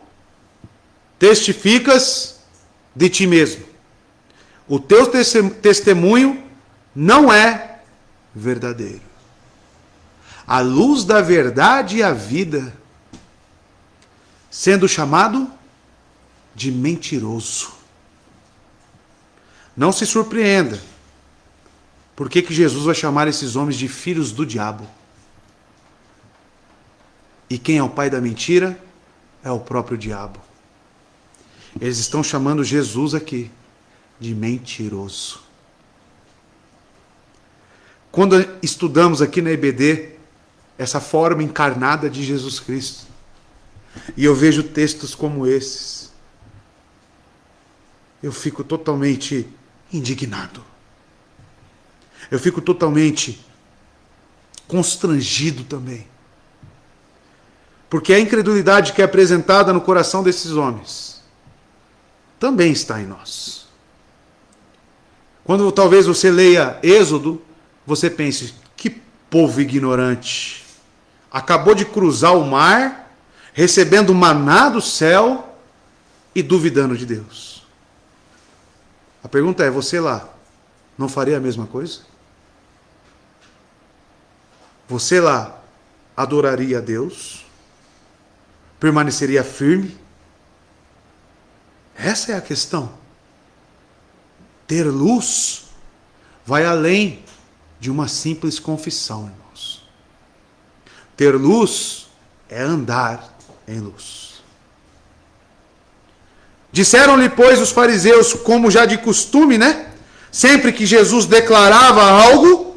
testificas de ti mesmo. O teu testemunho não é verdadeiro. A luz da verdade e a vida, sendo chamado de mentiroso. Não se surpreenda. Por que Jesus vai chamar esses homens de filhos do diabo? E quem é o pai da mentira? É o próprio diabo. Eles estão chamando Jesus aqui de mentiroso. Quando estudamos aqui na EBD essa forma encarnada de Jesus Cristo, e eu vejo textos como esses, eu fico totalmente indignado. Eu fico totalmente constrangido também. Porque a incredulidade que é apresentada no coração desses homens também está em nós. Quando talvez você leia Êxodo, você pense: que povo ignorante. Acabou de cruzar o mar, recebendo maná do céu e duvidando de Deus. A pergunta é: você lá não faria a mesma coisa? Você lá adoraria a Deus? Permaneceria firme? Essa é a questão. Ter luz vai além de uma simples confissão, irmãos. Ter luz é andar em luz. Disseram-lhe, pois, os fariseus, como já de costume, Sempre que Jesus declarava algo,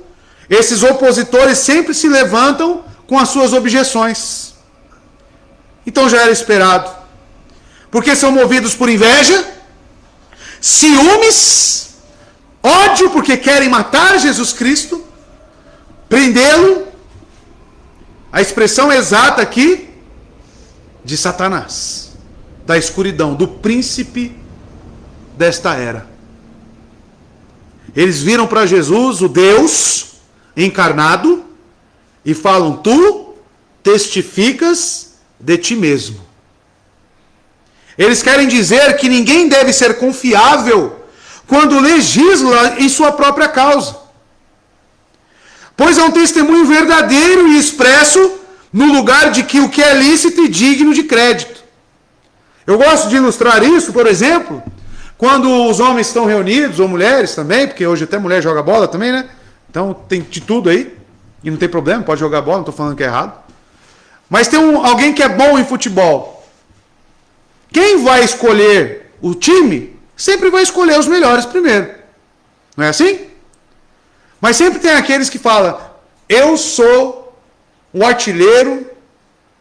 esses opositores sempre se levantam com as suas objeções. Então já era esperado. Porque são movidos por inveja, ciúmes, ódio, porque querem matar Jesus Cristo, prendê-lo. A expressão exata aqui de Satanás, da escuridão, do príncipe desta era. Eles viram para Jesus, o Deus encarnado, e falam: tu testificas de ti mesmo. Eles querem dizer que ninguém deve ser confiável quando legisla em sua própria causa, pois é um testemunho verdadeiro e expresso no lugar de que o que é lícito e digno de crédito. Eu gosto de ilustrar isso, por exemplo, quando os homens estão reunidos, ou mulheres também, porque hoje até mulher joga bola também, né? Então tem de tudo aí, e não tem problema, pode jogar bola, não estou falando que é errado. Mas tem alguém que é bom em futebol. Quem vai escolher o time, sempre vai escolher os melhores primeiro. Não é assim? Mas sempre tem aqueles que falam: eu sou o artilheiro,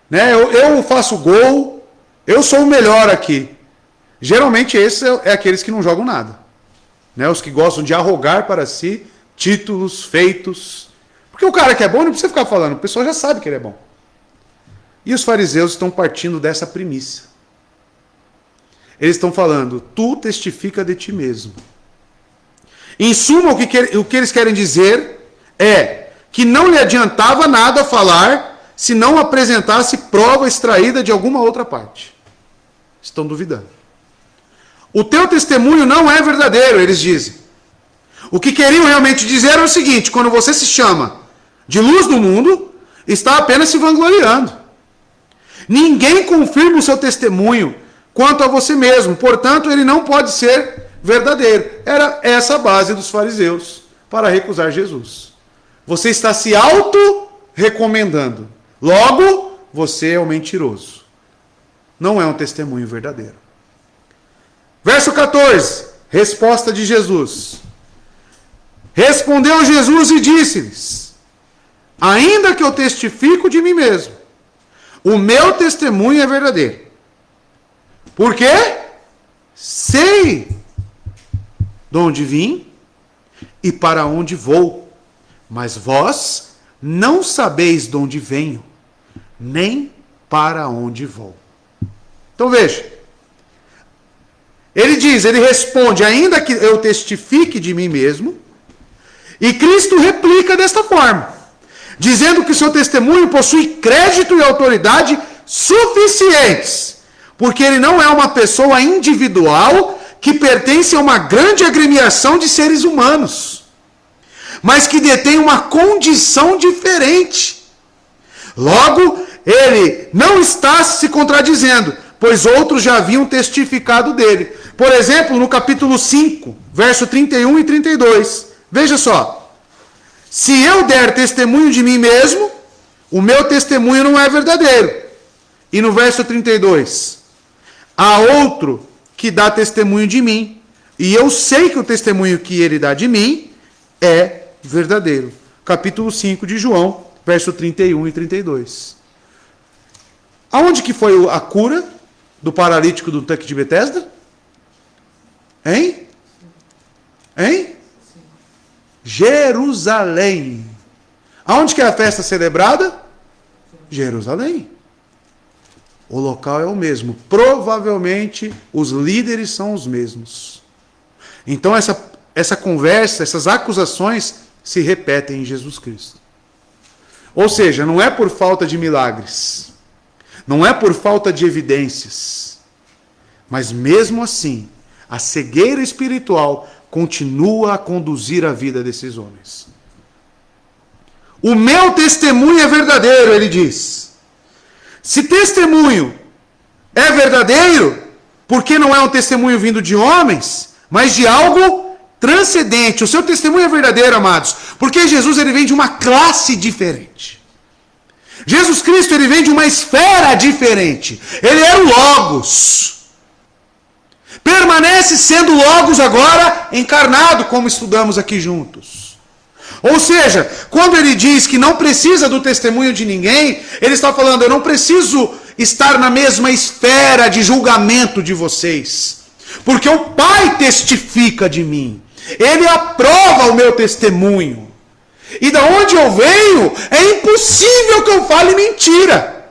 né? eu faço gol, eu sou o melhor aqui. Geralmente esses é aqueles que não jogam nada, né? Os que gostam de arrogar para si títulos, feitos. Porque o cara que é bom não precisa ficar falando, o pessoal já sabe que ele é bom. E os fariseus estão partindo dessa premissa. Eles estão falando: tu testifica de ti mesmo. Em suma, o que eles querem dizer é que não lhe adiantava nada falar se não apresentasse prova extraída de alguma outra parte. Estão duvidando. O teu testemunho não é verdadeiro, eles dizem. O que queriam realmente dizer é o seguinte: quando você se chama de luz do mundo, está apenas se vangloriando. Ninguém confirma o seu testemunho quanto a você mesmo, portanto, ele não pode ser verdadeiro. Era essa a base dos fariseus para recusar Jesus. Você está se auto-recomendando. Logo, você é um mentiroso. Não é um testemunho verdadeiro. Verso 14, resposta de Jesus. Respondeu Jesus e disse-lhes: ainda que eu testifico de mim mesmo, o meu testemunho é verdadeiro. Por quê? Sei de onde vim e para onde vou, mas vós não sabeis de onde venho, nem para onde vou. Então veja, ele responde: ainda que eu testifique de mim mesmo, e Cristo replica desta forma, dizendo que seu testemunho possui crédito e autoridade suficientes, porque ele não é uma pessoa individual que pertence a uma grande agremiação de seres humanos, mas que detém uma condição diferente. Logo, ele não está se contradizendo, pois outros já haviam testificado dele. Por exemplo, no capítulo 5, verso 31 e 32. Veja só. Se eu der testemunho de mim mesmo, o meu testemunho não é verdadeiro. E no verso 32. Há outro que dá testemunho de mim, e eu sei que o testemunho que ele dá de mim é verdadeiro. Capítulo 5 de João, verso 31 e 32. Aonde que foi a cura do paralítico do tanque de Betesda? Hein? Jerusalém. Aonde que é a festa celebrada? Jerusalém. O local é o mesmo. Provavelmente os líderes são os mesmos. Então essa conversa, essas acusações se repetem em Jesus Cristo. Ou seja, não é por falta de milagres, não é por falta de evidências, mas mesmo assim, a cegueira espiritual continua a conduzir a vida desses homens. O meu testemunho é verdadeiro, ele diz. Se testemunho é verdadeiro, por que não é um testemunho vindo de homens, mas de algo transcendente? O seu testemunho é verdadeiro, amados, porque Jesus ele vem de uma classe diferente. Jesus Cristo ele vem de uma esfera diferente. Ele é o Logos. Permanece sendo Logos agora encarnado, como estudamos aqui juntos. Ou seja, quando ele diz que não precisa do testemunho de ninguém, ele está falando, eu não preciso estar na mesma esfera de julgamento de vocês, porque o Pai testifica de mim, ele aprova o meu testemunho, e da onde eu venho, é impossível que eu fale mentira.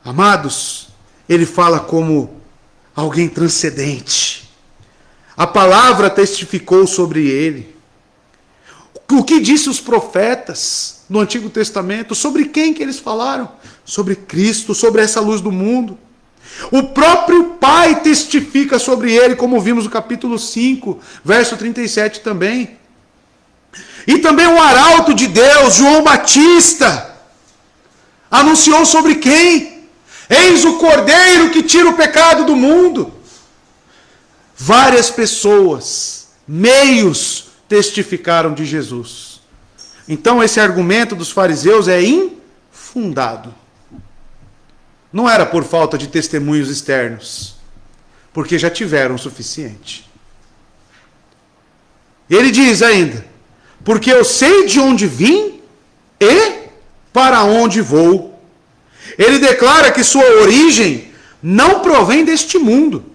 Amados, ele fala como alguém transcendente. A palavra testificou sobre ele. O que disse os profetas no Antigo Testamento? Sobre quem que eles falaram? Sobre Cristo, sobre essa luz do mundo. O próprio Pai testifica sobre ele, como vimos no capítulo 5, verso 37 também. E também o arauto de Deus, João Batista, anunciou sobre quem? Eis o Cordeiro que tira o pecado do mundo. Várias pessoas, meios, testificaram de Jesus. Então esse argumento dos fariseus é infundado. Não era por falta de testemunhos externos, porque já tiveram o suficiente. Ele diz ainda, porque eu sei de onde vim e para onde vou. Ele declara que sua origem não provém deste mundo.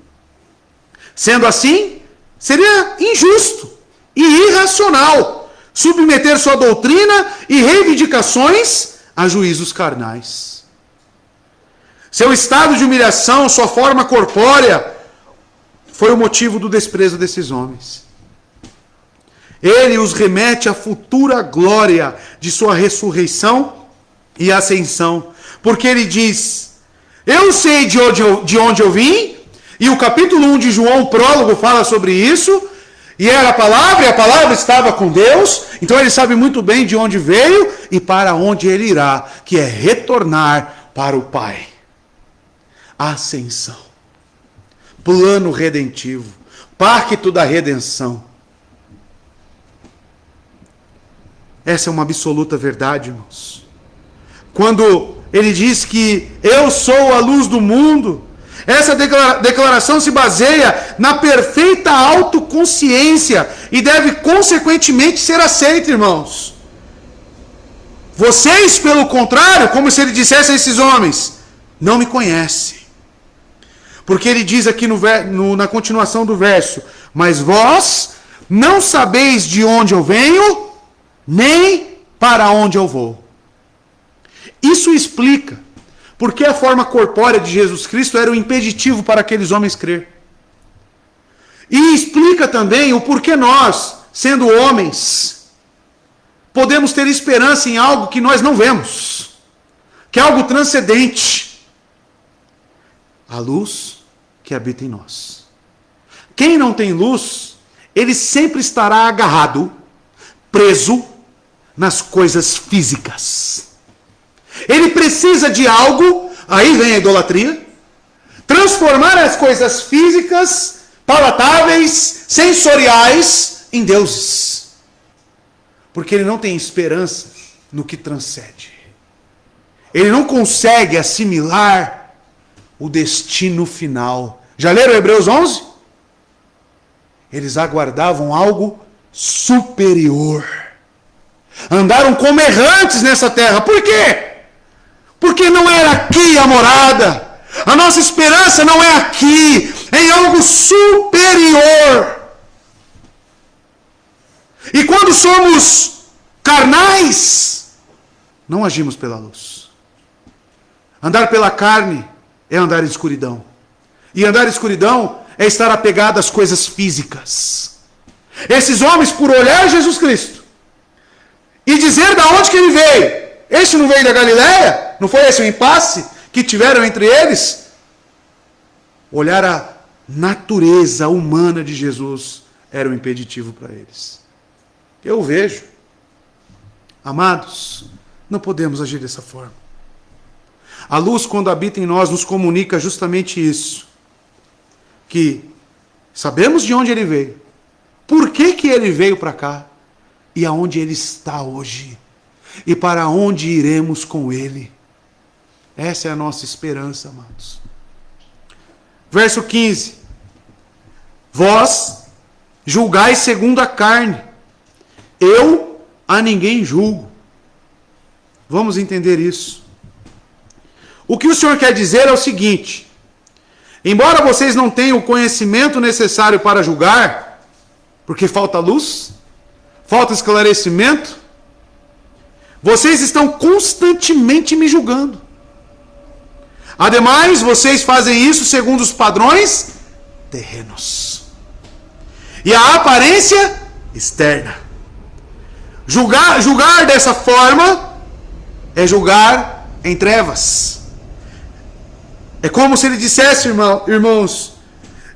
Sendo assim, seria injusto e irracional submeter sua doutrina e reivindicações a juízos carnais. Seu estado de humilhação, sua forma corpórea, foi o motivo do desprezo desses homens. Ele os remete à futura glória de sua ressurreição e ascensão. Porque ele diz, eu sei de onde eu vim, e o capítulo 1 de João, o prólogo, fala sobre isso, e era a palavra, e a palavra estava com Deus, então ele sabe muito bem de onde veio e para onde ele irá, que é retornar para o Pai. Ascensão. Plano redentivo. Pacto da redenção. Essa é uma absoluta verdade, irmãos. Quando ele diz que eu sou a luz do mundo, essa declaração se baseia na perfeita autoconsciência e deve consequentemente ser aceita, irmãos. Vocês, pelo contrário, como se ele dissesse a esses homens, não me conhecem. Porque ele diz aqui na continuação do verso, mas vós não sabeis de onde eu venho, nem para onde eu vou. Isso explica porque a forma corpórea de Jesus Cristo era o impeditivo para aqueles homens crer. E explica também o porquê nós, sendo homens, podemos ter esperança em algo que nós não vemos, que é algo transcendente. A luz que habita em nós. Quem não tem luz, ele sempre estará agarrado, preso nas coisas físicas. Ele precisa de algo, aí vem a idolatria, transformar as coisas físicas, palatáveis, sensoriais, em deuses. Porque ele não tem esperança no que transcende. Ele não consegue assimilar o destino final. Já leram Hebreus 11? Eles aguardavam algo superior. Andaram como errantes nessa terra. Por quê? Porque não era aqui a morada. A nossa esperança não é aqui, é em algo superior. E quando somos carnais, não agimos pela luz. Andar pela carne é andar em escuridão. E andar em escuridão é estar apegado às coisas físicas. Esses homens, por olhar Jesus Cristo e dizer da onde que ele veio, este não veio da Galileia? Não foi esse o impasse que tiveram entre eles? Olhar a natureza humana de Jesus era um impeditivo para eles. Eu vejo. Amados, não podemos agir dessa forma. A luz, quando habita em nós, nos comunica justamente isso. Que sabemos de onde ele veio. Por que ele veio para cá? E aonde ele está hoje. E para onde iremos com ele. Essa é a nossa esperança, amados. Verso 15. Vós julgai segundo a carne. Eu a ninguém julgo. Vamos entender isso. O que o Senhor quer dizer é o seguinte: embora vocês não tenham o conhecimento necessário para julgar, porque falta luz, falta esclarecimento, vocês estão constantemente me julgando. Ademais, vocês fazem isso segundo os padrões terrenos e a aparência externa. Julgar dessa forma é julgar em trevas. É como se ele dissesse, irmãos,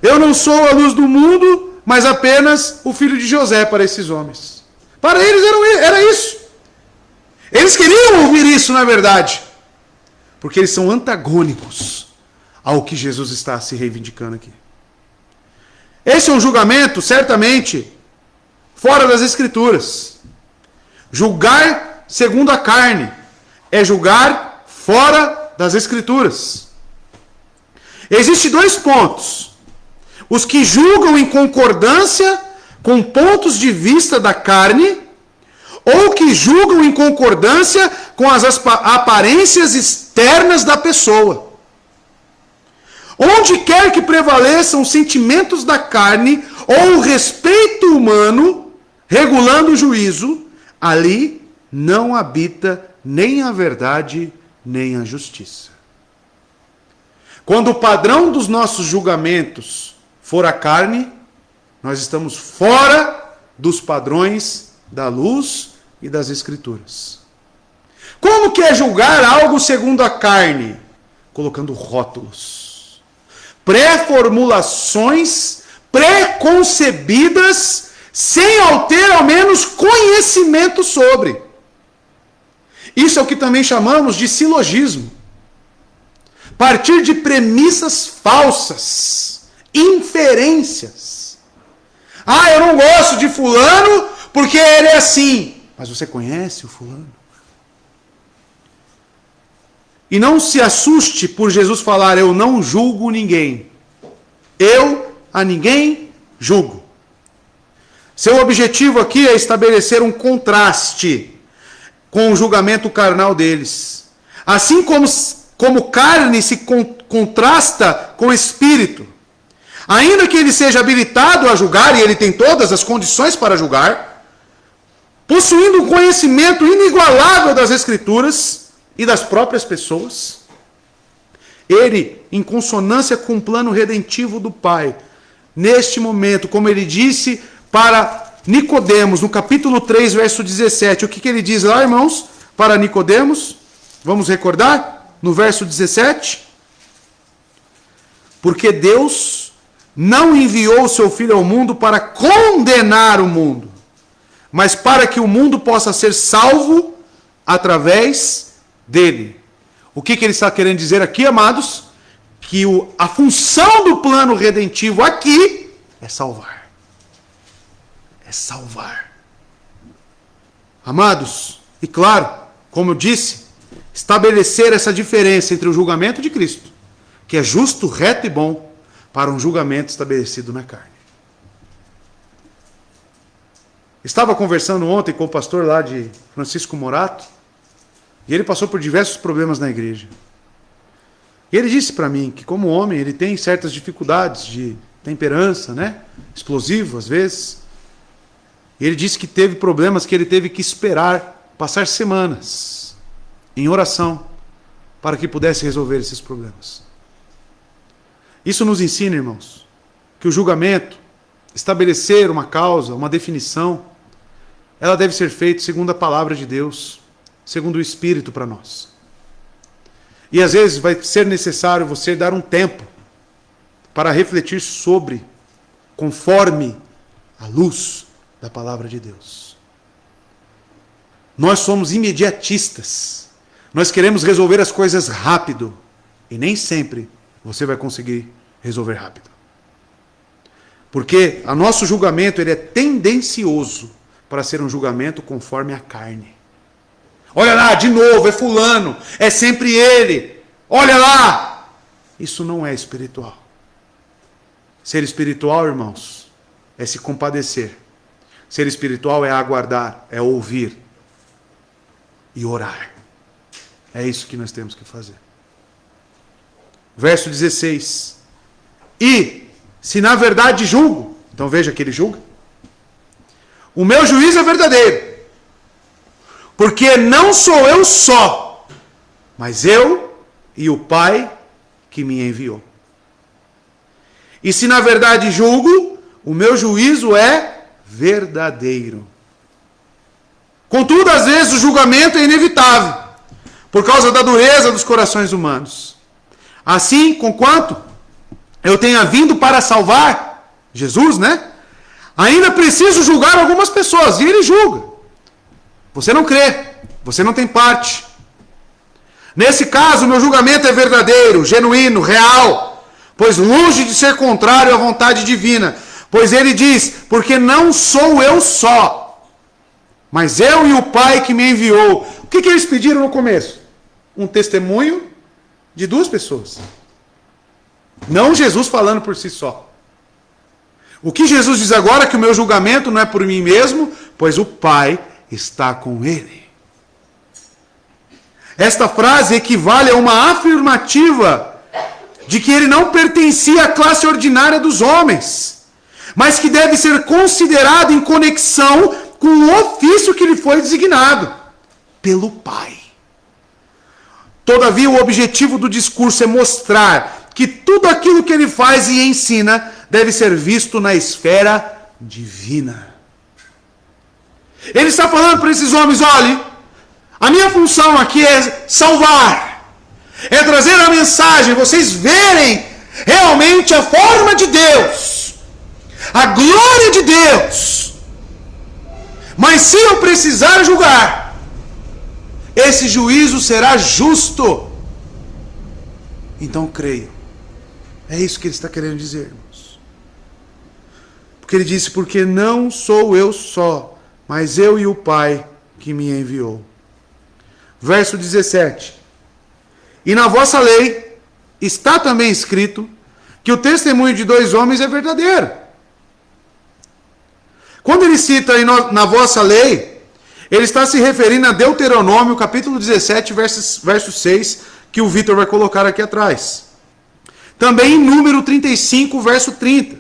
eu não sou a luz do mundo, mas apenas o filho de José para esses homens. Para eles era isso. Eles queriam ouvir isso, na verdade, porque eles são antagônicos ao que Jesus está se reivindicando aqui. Esse é um julgamento, certamente, fora das Escrituras. Julgar segundo a carne é julgar fora das Escrituras. Existem dois pontos: os que julgam em concordância com pontos de vista da carne, ou que julgam em concordância com as aparências externas da pessoa. Onde quer que prevaleçam os sentimentos da carne ou o respeito humano, regulando o juízo, ali não habita nem a verdade, nem a justiça. Quando o padrão dos nossos julgamentos for a carne, nós estamos fora dos padrões da luz e das Escrituras. Como que é julgar algo segundo a carne? Colocando rótulos, pré-formulações, pré-concebidas, sem ter ao menos conhecimento sobre. Isso é o que também chamamos de silogismo. Partir de premissas falsas, inferências. Eu não gosto de fulano porque ele é assim. Mas você conhece o fulano? E não se assuste por Jesus falar, eu não julgo ninguém. Eu a ninguém julgo. Seu objetivo aqui é estabelecer um contraste com o julgamento carnal deles. Assim como carne se contrasta com espírito. Ainda que ele seja habilitado a julgar, e ele tem todas as condições para julgar, possuindo um conhecimento inigualável das Escrituras e das próprias pessoas, ele, em consonância com o plano redentivo do Pai, neste momento, como ele disse para Nicodemos, no capítulo 3, verso 17, o que ele diz lá, irmãos, para Nicodemos? Vamos recordar? No verso 17. Porque Deus não enviou o seu Filho ao mundo para condenar o mundo, mas para que o mundo possa ser salvo através dele. O que ele está querendo dizer aqui, amados? Que a função do plano redentivo aqui é salvar. É salvar. Amados, e claro, como eu disse, estabelecer essa diferença entre o julgamento de Cristo, que é justo, reto e bom, para um julgamento estabelecido na carne. Estava conversando ontem com o pastor lá de Francisco Morato, e ele passou por diversos problemas na igreja. E ele disse para mim que, como homem, ele tem certas dificuldades de temperança, explosivo às vezes. E ele disse que teve problemas que ele teve que esperar, passar semanas em oração, para que pudesse resolver esses problemas. Isso nos ensina, irmãos, que o julgamento, estabelecer uma causa, uma definição, ela deve ser feita segundo a palavra de Deus, segundo o Espírito para nós. E às vezes vai ser necessário você dar um tempo para refletir sobre, conforme a luz da palavra de Deus. Nós somos imediatistas. Nós queremos resolver as coisas rápido. E nem sempre você vai conseguir resolver rápido. Porque o nosso julgamento ele é tendencioso para ser um julgamento conforme a carne. Olha lá, de novo, é fulano, é sempre ele. Olha lá! Isso não é espiritual. Ser espiritual, irmãos, é se compadecer. Ser espiritual é aguardar, é ouvir e orar. É isso que nós temos que fazer. Verso 16. E, se na verdade julgo, então veja que ele julga, o meu juízo é verdadeiro, porque não sou eu só, mas eu e o Pai que me enviou. E se na verdade julgo, o meu juízo é verdadeiro. Contudo, às vezes o julgamento é inevitável, por causa da dureza dos corações humanos. Assim, conquanto eu tenha vindo para salvar Jesus, né? Ainda preciso julgar algumas pessoas, e ele julga. Você não crê, você não tem parte. Nesse caso, o meu julgamento é verdadeiro, genuíno, real, pois longe de ser contrário à vontade divina. Pois ele diz, porque não sou eu só, mas eu e o Pai que me enviou. O que eles pediram no começo? Um testemunho de duas pessoas. Não Jesus falando por si só. O que Jesus diz agora é que o meu julgamento não é por mim mesmo, pois o Pai está com ele. Esta frase equivale a uma afirmativa de que ele não pertencia à classe ordinária dos homens, mas que deve ser considerado em conexão com o ofício que lhe foi designado pelo Pai. Todavia, o objetivo do discurso é mostrar que tudo aquilo que ele faz e ensina deve ser visto na esfera divina. Ele está falando para esses homens, olhe, a minha função aqui é salvar, é trazer a mensagem, vocês verem realmente a forma de Deus, a glória de Deus. Mas se eu precisar julgar, esse juízo será justo. Então creio. É isso que ele está querendo dizer, irmãos. Porque ele disse, porque não sou eu só, mas eu e o Pai que me enviou. Verso 17. E na vossa lei está também escrito que o testemunho de dois homens é verdadeiro. Quando ele cita aí na vossa lei, ele está se referindo a Deuteronômio, capítulo 17, verso 6, que o Vitor vai colocar aqui atrás. Também em Número 35, verso 30.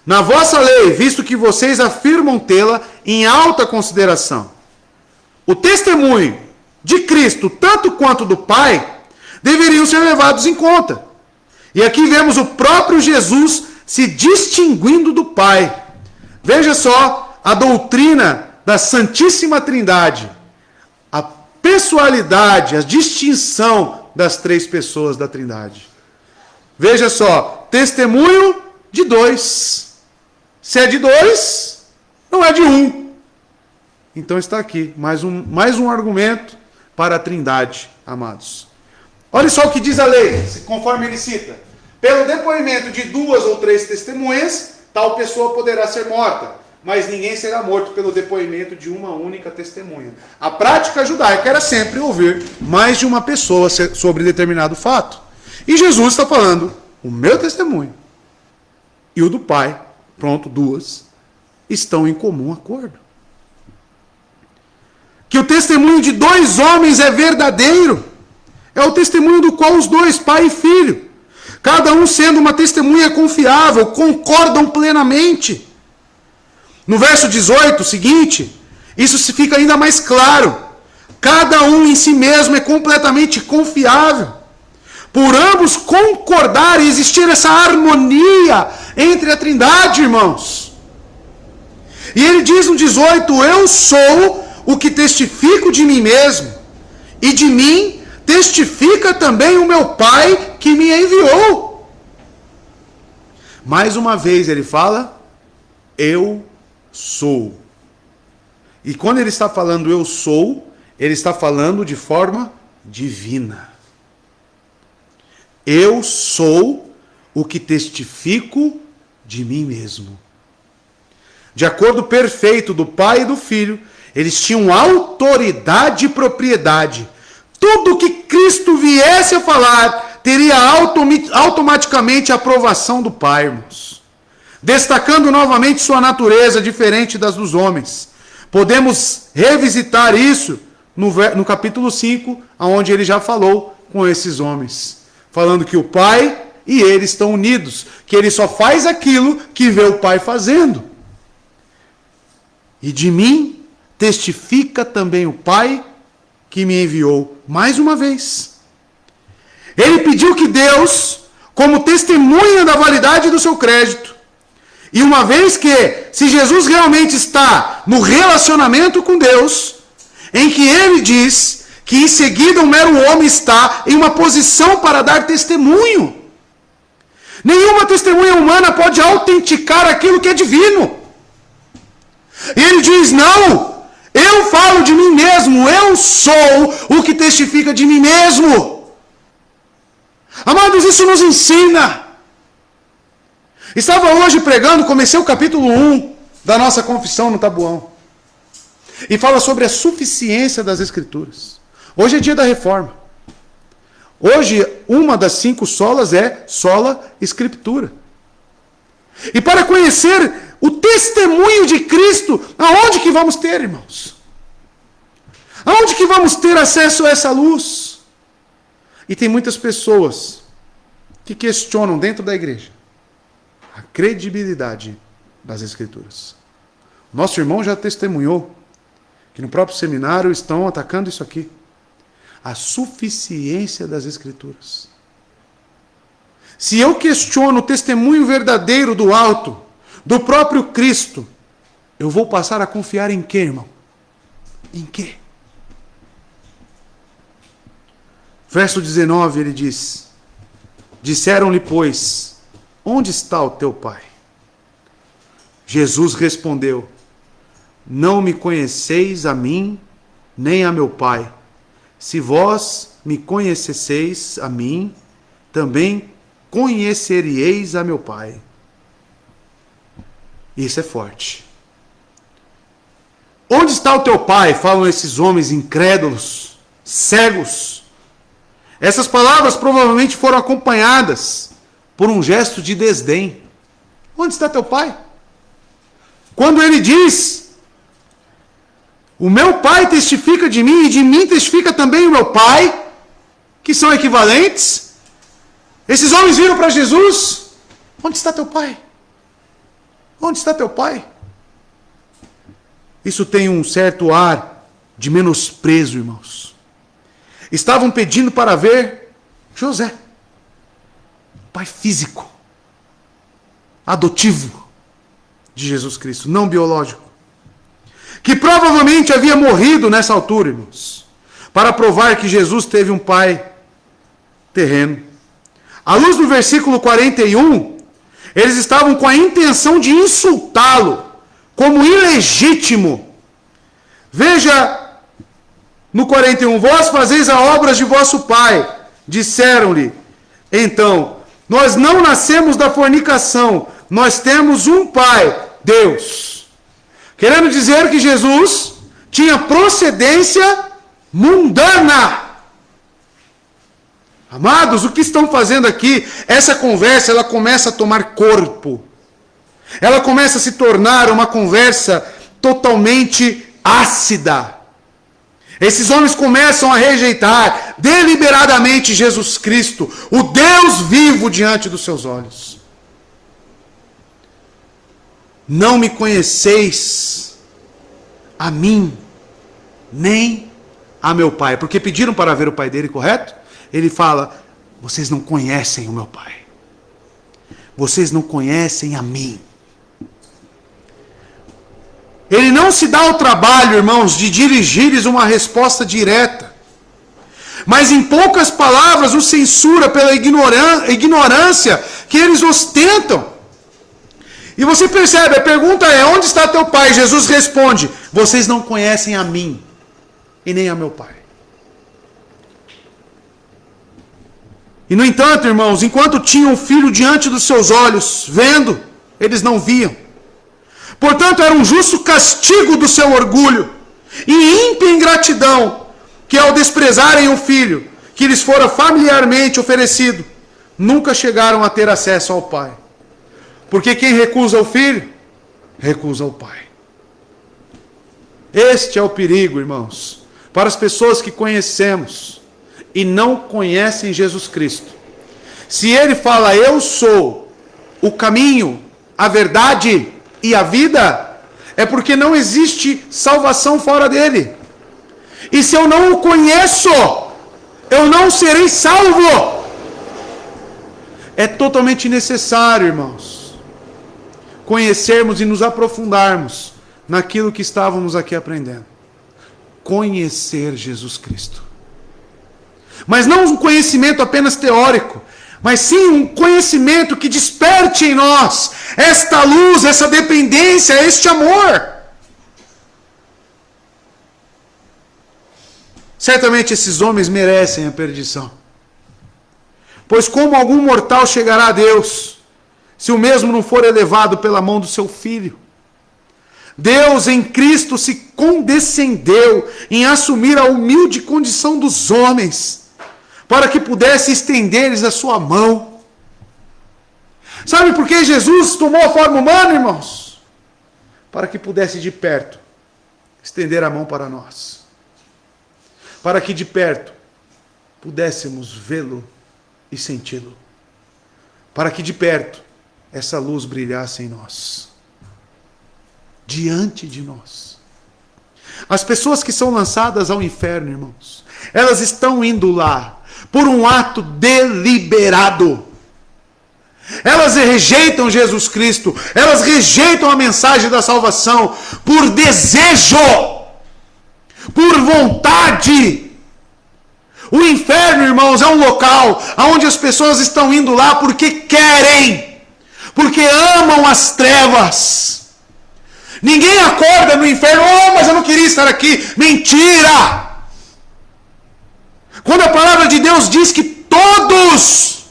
Na vossa lei, visto que vocês afirmam tê-la em alta consideração, o testemunho de Cristo, tanto quanto do Pai, deveriam ser levados em conta. E aqui vemos o próprio Jesus se distinguindo do Pai. Veja só a doutrina da Santíssima Trindade, a pessoalidade, a distinção das três pessoas da Trindade. Veja só, testemunho de dois. Se é de dois, não é de um. Então está aqui, mais um argumento para a Trindade, amados. Olha só o que diz a lei, conforme ele cita. Pelo depoimento de duas ou três testemunhas, tal pessoa poderá ser morta, mas ninguém será morto pelo depoimento de uma única testemunha. A prática judaica era sempre ouvir mais de uma pessoa sobre determinado fato. E Jesus está falando, o meu testemunho e o do Pai, pronto, duas, estão em comum acordo. Que o testemunho de dois homens é verdadeiro, é o testemunho do qual os dois, pai e filho, cada um sendo uma testemunha confiável, concordam plenamente. No verso 18, seguinte, isso se fica ainda mais claro. Cada um em si mesmo é completamente confiável. Por ambos concordar e existir essa harmonia entre a Trindade, irmãos. E ele diz no 18, eu sou o que testifico de mim mesmo, e de mim testifica também o meu Pai que me enviou. Mais uma vez ele fala, eu sou. E quando ele está falando eu sou, ele está falando de forma divina. Eu sou o que testifico de mim mesmo. De acordo perfeito do Pai e do Filho, eles tinham autoridade e propriedade. Tudo que Cristo viesse a falar teria automaticamente a aprovação do Pai, irmãos. destacando novamente sua natureza diferente das dos homens. Podemos revisitar isso no capítulo 5, onde ele já falou com esses homens, falando que o Pai e ele estão unidos, que ele só faz aquilo que vê o Pai fazendo. E de mim testifica também o Pai que me enviou. Mais uma vez, ele pediu que Deus, como testemunha da validade do seu crédito, e uma vez que, se Jesus realmente está no relacionamento com Deus, em que ele diz que em seguida um mero homem está em uma posição para dar testemunho. Nenhuma testemunha humana pode autenticar aquilo que é divino. E ele diz, não, eu falo de mim mesmo, eu sou o que testifica de mim mesmo. Amados, isso nos ensina. Estava hoje pregando, comecei o capítulo 1 da nossa confissão no Tabuão. E fala sobre a suficiência das Escrituras. Hoje é dia da reforma. Hoje, uma das 5 solas é sola Escritura. E para conhecer o testemunho de Cristo, aonde que vamos ter, irmãos? Aonde que vamos ter acesso a essa luz? E tem muitas pessoas que questionam dentro da igreja a credibilidade das Escrituras. Nosso irmão já testemunhou que no próprio seminário estão atacando isso aqui. A suficiência das Escrituras. Se eu questiono o testemunho verdadeiro do alto, do próprio Cristo, eu vou passar a confiar em quê, irmão? Em quê? Verso 19, ele diz: disseram-lhe, pois, onde está o teu pai? Jesus respondeu: não me conheceis a mim, nem a meu pai. Se vós me conhecesseis a mim, também conheceríeis a meu pai. Isso é forte. Onde está o teu pai? Falam esses homens incrédulos, cegos. Essas palavras provavelmente foram acompanhadas por um gesto de desdém. Onde está teu pai? Quando ele diz: o meu pai testifica de mim, e de mim testifica também o meu pai, que são equivalentes. Esses homens viram para Jesus: onde está teu pai? Onde está teu pai? Isso tem um certo ar de menosprezo, irmãos. Estavam pedindo para ver José, pai físico, adotivo de Jesus Cristo, não biológico, que provavelmente havia morrido nessa altura, irmãos, para provar que Jesus teve um pai terreno. À luz do versículo 41, eles estavam com a intenção de insultá-lo como ilegítimo. Veja no 41, vós fazeis as obras de vosso pai. Disseram-lhe, então, nós não nascemos da fornicação, nós temos um pai, Deus. Querendo dizer que Jesus tinha procedência mundana. Amados, o que estão fazendo aqui? Essa conversa, ela começa a tomar corpo. Ela começa a se tornar uma conversa totalmente ácida. Esses homens começam a rejeitar deliberadamente Jesus Cristo, o Deus vivo diante dos seus olhos. Não me conheceis a mim, nem a meu pai. Porque pediram para ver o pai dele, correto? Ele fala, vocês não conhecem o meu pai. Vocês não conhecem a mim. Ele não se dá o trabalho, irmãos, de dirigir-lhes uma resposta direta. Mas em poucas palavras o censura pela ignorância que eles ostentam. E você percebe, a pergunta é, onde está teu pai? Jesus responde, vocês não conhecem a mim e nem a meu pai. E no entanto, irmãos, enquanto tinham o filho diante dos seus olhos, vendo, eles não viam. Portanto, era um justo castigo do seu orgulho e ímpia ingratidão, que ao desprezarem o filho, que lhes fora familiarmente oferecido, nunca chegaram a ter acesso ao pai. Porque quem recusa o Filho, recusa o Pai. Este é o perigo, irmãos, para as pessoas que conhecemos e não conhecem Jesus Cristo. Se Ele fala, eu sou o caminho, a verdade e a vida, é porque não existe salvação fora dele. E se eu não o conheço, eu não serei salvo. É totalmente necessário, irmãos, conhecermos e nos aprofundarmos naquilo que estávamos aqui aprendendo. Conhecer Jesus Cristo. Mas não um conhecimento apenas teórico, mas sim um conhecimento que desperte em nós esta luz, essa dependência, este amor. Certamente esses homens merecem a perdição. Pois como algum mortal chegará a Deus, se o mesmo não for elevado pela mão do seu Filho? Deus em Cristo se condescendeu em assumir a humilde condição dos homens, para que pudesse estender-lhes a sua mão. Sabe por que Jesus tomou a forma humana, irmãos? Para que pudesse de perto estender a mão para nós. Para que de perto pudéssemos vê-lo e senti-lo. Para que de perto essa luz brilhasse em nós. Diante de nós. As pessoas que são lançadas ao inferno, irmãos, elas estão indo lá por um ato deliberado. Elas rejeitam Jesus Cristo, elas rejeitam a mensagem da salvação por desejo, por vontade. O inferno, irmãos, é um local onde as pessoas estão indo lá porque querem, porque amam as trevas. Ninguém acorda no inferno, mas eu não queria estar aqui. Mentira! Quando a palavra de Deus diz que todos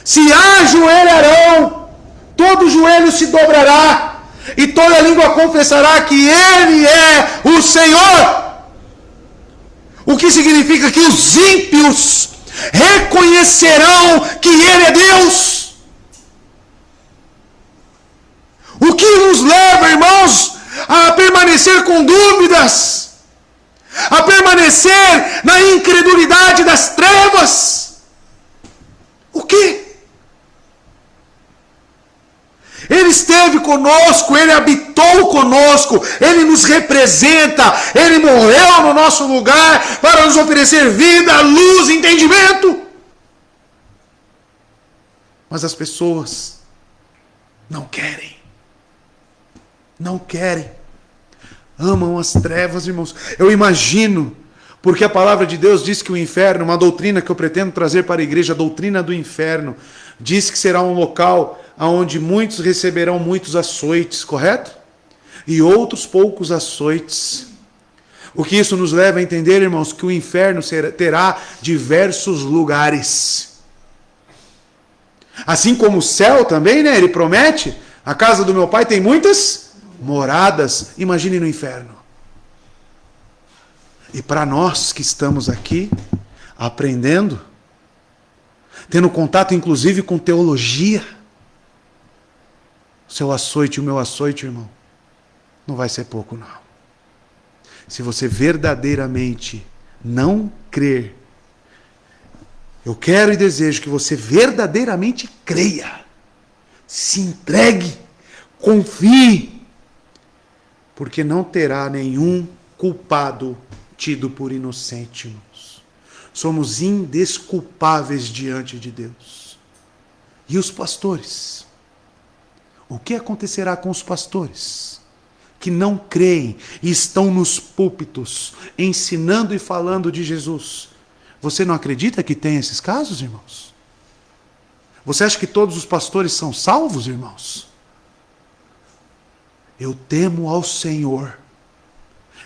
se ajoelharão, todo joelho se dobrará, e toda língua confessará que Ele é o Senhor. O que significa que os ímpios reconhecerão que Ele é Deus. O que nos leva, irmãos, a permanecer com dúvidas, a permanecer na incredulidade das trevas? O quê? Ele esteve conosco, Ele habitou conosco, Ele nos representa, Ele morreu no nosso lugar para nos oferecer vida, luz, entendimento. Mas as pessoas não querem. Não querem. Amam as trevas, irmãos. Eu imagino, porque a palavra de Deus diz que o inferno, uma doutrina que eu pretendo trazer para a igreja, a doutrina do inferno, diz que será um local onde muitos receberão muitos açoites, correto? E outros poucos açoites. O que isso nos leva a entender, irmãos, que o inferno terá diversos lugares. Assim como o céu também, né? Ele promete, a casa do meu pai tem muitas moradas. Imagine no inferno. E para nós que estamos aqui, aprendendo, tendo contato inclusive com teologia, o seu açoite e o meu açoite, irmão, não vai ser pouco, não. Se você verdadeiramente não crer, eu quero e desejo que você verdadeiramente creia, se entregue, confie, porque não terá nenhum culpado tido por inocente, irmãos. Somos indesculpáveis diante de Deus. E os pastores? O que acontecerá com os pastores que não creem e estão nos púlpitos ensinando e falando de Jesus? Você não acredita que tem esses casos, irmãos? Você acha que todos os pastores são salvos, irmãos? Eu temo ao Senhor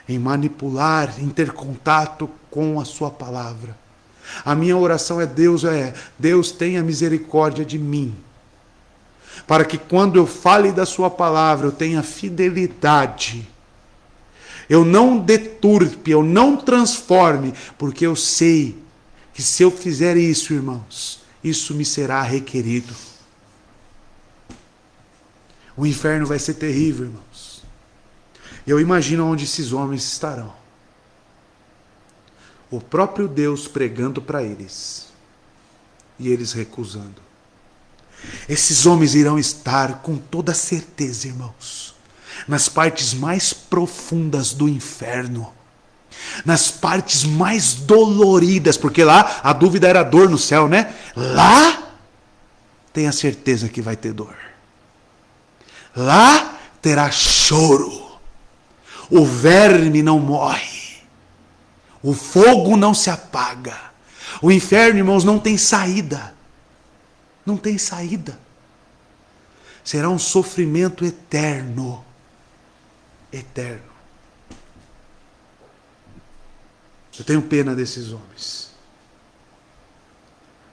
em manipular, em ter contato com a sua palavra. A minha oração é: Deus tenha misericórdia de mim, para que quando eu fale da sua palavra, eu tenha fidelidade. Eu não deturpe, eu não transforme, porque eu sei que se eu fizer isso, irmãos, isso me será requerido. O inferno vai ser terrível, irmãos. Eu imagino onde esses homens estarão. O próprio Deus pregando para eles. E eles recusando. Esses homens irão estar com toda certeza, irmãos, nas partes mais profundas do inferno. Nas partes mais doloridas, porque lá a dúvida era dor no céu, né? Lá, tenha certeza que vai ter dor. Lá terá choro. O verme não morre. O fogo não se apaga. O inferno, irmãos, não tem saída. Não tem saída. Será um sofrimento eterno. Eterno. Eu tenho pena desses homens.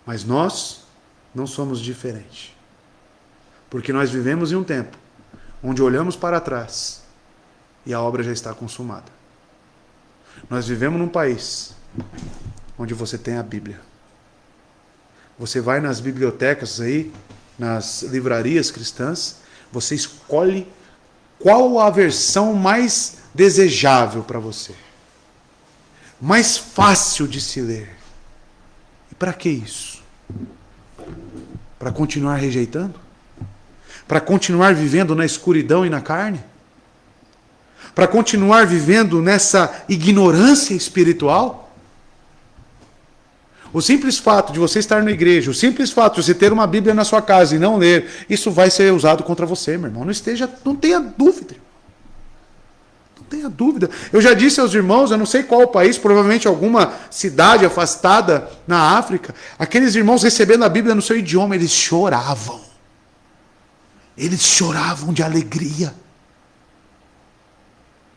Mas nós não somos diferentes. Porque nós vivemos em um tempo onde olhamos para trás e a obra já está consumada. Nós vivemos num país onde você tem a Bíblia. Você vai nas bibliotecas aí, nas livrarias cristãs, você escolhe qual a versão mais desejável para você. Mais fácil de se ler. E para que isso? Para continuar rejeitando? Para continuar vivendo na escuridão e na carne? Para continuar vivendo nessa ignorância espiritual? O simples fato de você estar na igreja, o simples fato de você ter uma Bíblia na sua casa e não ler, isso vai ser usado contra você, meu irmão. Não tenha dúvida. Não tenha dúvida. Eu já disse aos irmãos, eu não sei qual o país, provavelmente alguma cidade afastada na África, aqueles irmãos recebendo a Bíblia no seu idioma, eles choravam. Eles choravam de alegria.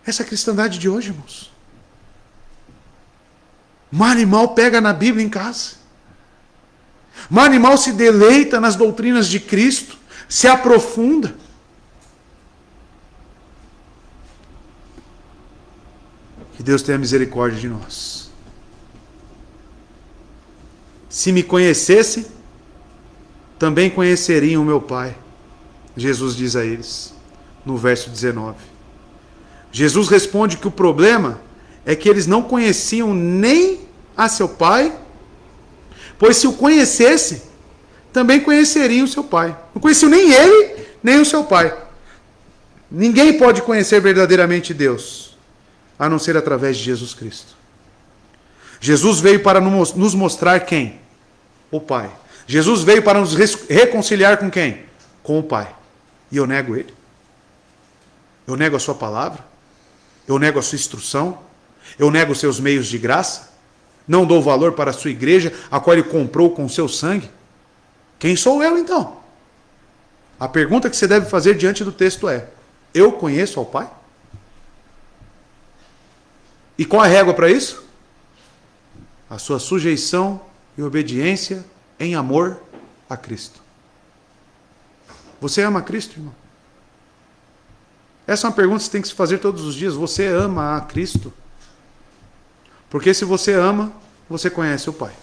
Essa é a cristandade de hoje, irmãos. Mar animal pega na Bíblia em casa. Mar animal se deleita nas doutrinas de Cristo, se aprofunda. Que Deus tenha misericórdia de nós. Se me conhecesse, também conheceriam o meu Pai. Jesus diz a eles, no verso 19. Jesus responde que o problema é que eles não conheciam nem a seu Pai, pois se o conhecessem, também conheceriam o seu Pai. Não conheciam nem ele, nem o seu Pai. Ninguém pode conhecer verdadeiramente Deus, a não ser através de Jesus Cristo. Jesus veio para nos mostrar quem? O Pai. Jesus veio para nos reconciliar com quem? Com o Pai. E eu nego ele? Eu nego a sua palavra? Eu nego a sua instrução? Eu nego os seus meios de graça? Não dou valor para a sua igreja, a qual ele comprou com o seu sangue? Quem sou eu, então? A pergunta que você deve fazer diante do texto é: eu conheço ao Pai? E qual a régua para isso? A sua sujeição e obediência em amor a Cristo. Você ama Cristo, irmão? Essa é uma pergunta que você tem que se fazer todos os dias. Você ama a Cristo? Porque se você ama, você conhece o Pai.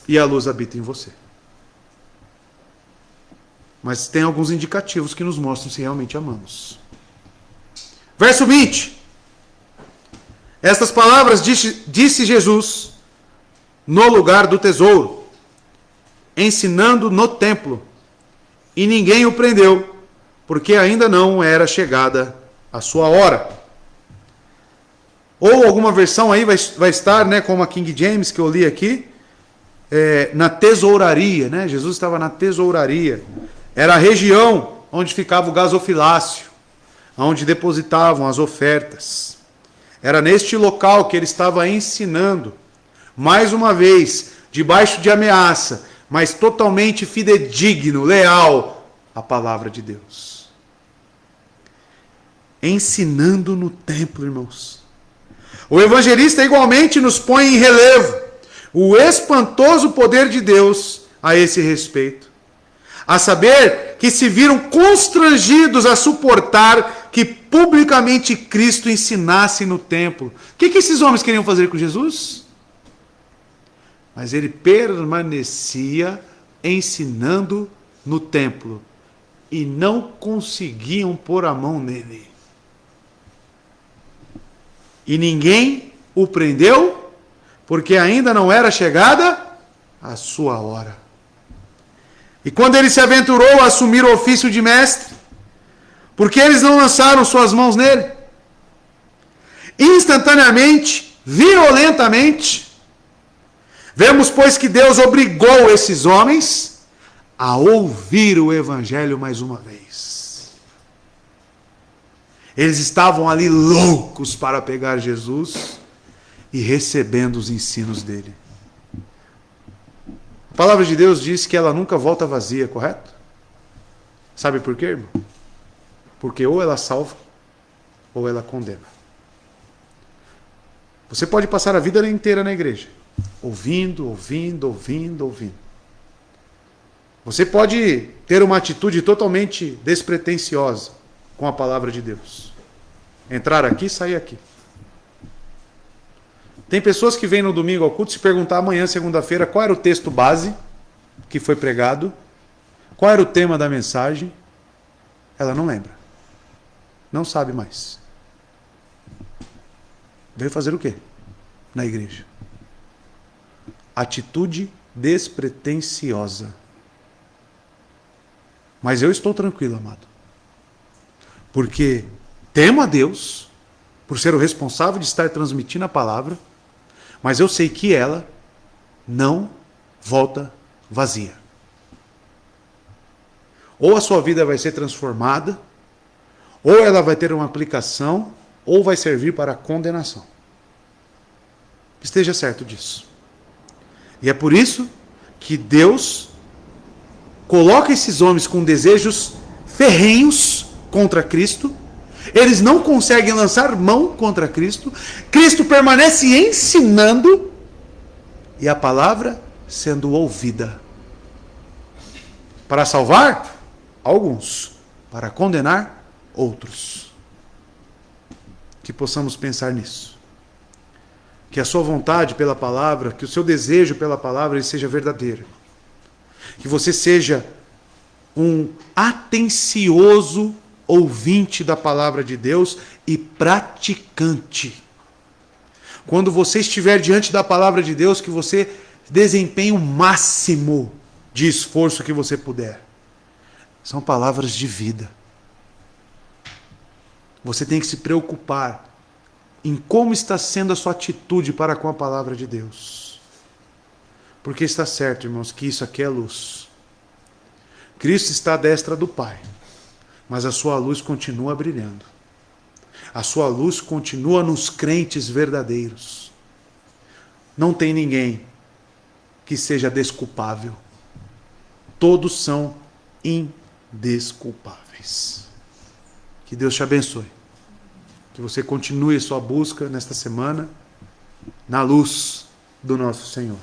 E a luz habita em você. Mas tem alguns indicativos que nos mostram se realmente amamos. Verso 20. Estas palavras disse Jesus no lugar do tesouro, ensinando no templo. E ninguém o prendeu, porque ainda não era chegada a sua hora. Ou alguma versão aí vai estar, né, como a King James, que eu li aqui, na tesouraria. Né? Jesus estava na tesouraria. Era a região onde ficava o gasofilácio, onde depositavam as ofertas. Era neste local que ele estava ensinando, mais uma vez, debaixo de ameaça, mas totalmente fidedigno, leal à palavra de Deus. Ensinando no templo, irmãos. O evangelista igualmente nos põe em relevo o espantoso poder de Deus a esse respeito. A saber que se viram constrangidos a suportar que publicamente Cristo ensinasse no templo. O que esses homens queriam fazer com Jesus? Mas ele permanecia ensinando no templo, e não conseguiam pôr a mão nele. E ninguém o prendeu, porque ainda não era chegada a sua hora. E quando ele se aventurou a assumir o ofício de mestre, porque eles não lançaram suas mãos nele? Instantaneamente, violentamente, vemos, pois, que Deus obrigou esses homens a ouvir o Evangelho mais uma vez. Eles estavam ali loucos para pegar Jesus e recebendo os ensinos dele. A palavra de Deus diz que ela nunca volta vazia, correto? Sabe por quê, irmão? Porque ou ela salva, ou ela condena. Você pode passar a vida inteira na igreja, ouvindo. Você pode ter uma atitude totalmente despretensiosa com a palavra de Deus. Entrar aqui e sair aqui. Tem pessoas que vêm no domingo ao culto se perguntar amanhã, segunda-feira, qual era o texto base que foi pregado, qual era o tema da mensagem. Ela não lembra. Não sabe mais. Veio fazer o quê? Na igreja. Atitude despretensiosa. Mas eu estou tranquilo, amado. Porque temo a Deus, por ser o responsável de estar transmitindo a palavra, mas eu sei que ela não volta vazia. Ou a sua vida vai ser transformada, ou ela vai ter uma aplicação, ou vai servir para a condenação. Esteja certo disso. E é por isso que Deus coloca esses homens com desejos ferrenhos contra Cristo. Eles não conseguem lançar mão contra Cristo. Cristo permanece ensinando e a palavra sendo ouvida. Para salvar alguns, para condenar outros. Que possamos pensar nisso. Que a sua vontade pela palavra, que o seu desejo pela palavra ele seja verdadeiro. Que você seja um atencioso ouvinte da palavra de Deus e praticante. Quando você estiver diante da palavra de Deus, que você desempenhe o máximo de esforço que você puder. São palavras de vida. Você tem que se preocupar em como está sendo a sua atitude para com a palavra de Deus. Porque está certo, irmãos, que isso aqui é luz. Cristo está à destra do Pai, mas a sua luz continua brilhando. A sua luz continua nos crentes verdadeiros. Não tem ninguém que seja desculpável. Todos são indesculpáveis. Que Deus te abençoe. Que você continue sua busca nesta semana na luz do nosso Senhor.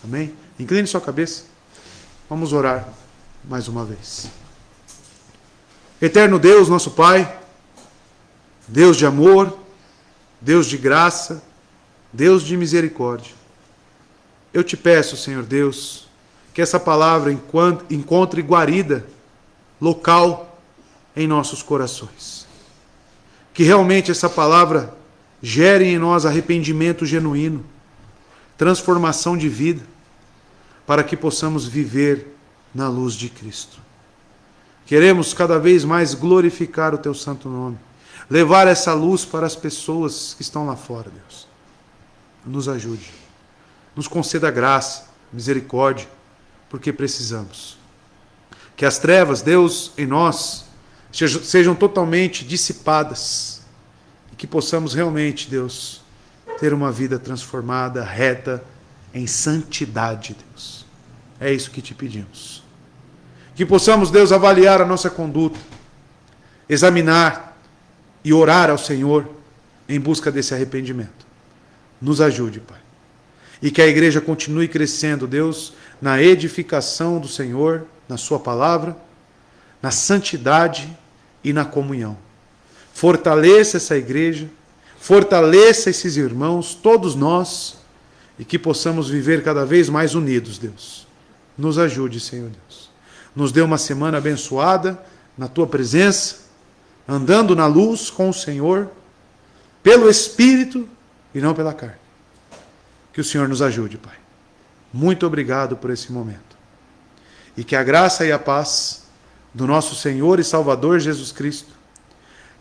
Amém? Incline sua cabeça. Vamos orar mais uma vez. Eterno Deus, nosso Pai, Deus de amor, Deus de graça, Deus de misericórdia. Eu te peço, Senhor Deus, que essa palavra encontre guarida local em nossos corações. Que realmente essa palavra gere em nós arrependimento genuíno, transformação de vida, para que possamos viver na luz de Cristo. Queremos cada vez mais glorificar o Teu santo nome, levar essa luz para as pessoas que estão lá fora, Deus. Nos ajude, nos conceda graça, misericórdia, porque precisamos. Que as trevas, Deus, em nós, sejam totalmente dissipadas e que possamos realmente, Deus, ter uma vida transformada, reta, em santidade, Deus. É isso que te pedimos. Que possamos, Deus, avaliar a nossa conduta, examinar e orar ao Senhor em busca desse arrependimento. Nos ajude, Pai. E que a igreja continue crescendo, Deus, na edificação do Senhor, na sua palavra, na santidade e na comunhão. Fortaleça essa igreja, fortaleça esses irmãos, todos nós, e que possamos viver cada vez mais unidos, Deus. Nos ajude, Senhor Deus. nos dê uma semana abençoada na tua presença, andando na luz com o Senhor, pelo Espírito e não pela carne. Que o Senhor nos ajude, Pai. Muito obrigado por esse momento. E que a graça e a paz do nosso Senhor e Salvador Jesus Cristo,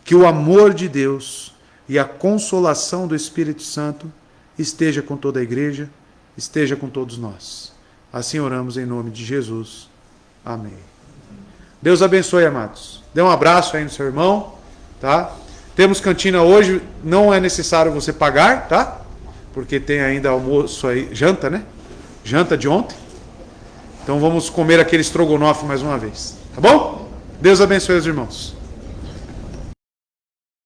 que o amor de Deus e a consolação do Espírito Santo esteja com toda a igreja, esteja com todos nós. Assim oramos em nome de Jesus. Amém. Deus abençoe, amados. Dê um abraço aí no seu irmão, tá? Temos cantina hoje, não é necessário você pagar, tá? Porque tem ainda almoço aí, janta, né? Janta de ontem. Então vamos comer aquele estrogonofe mais uma vez, tá bom? Deus abençoe os irmãos.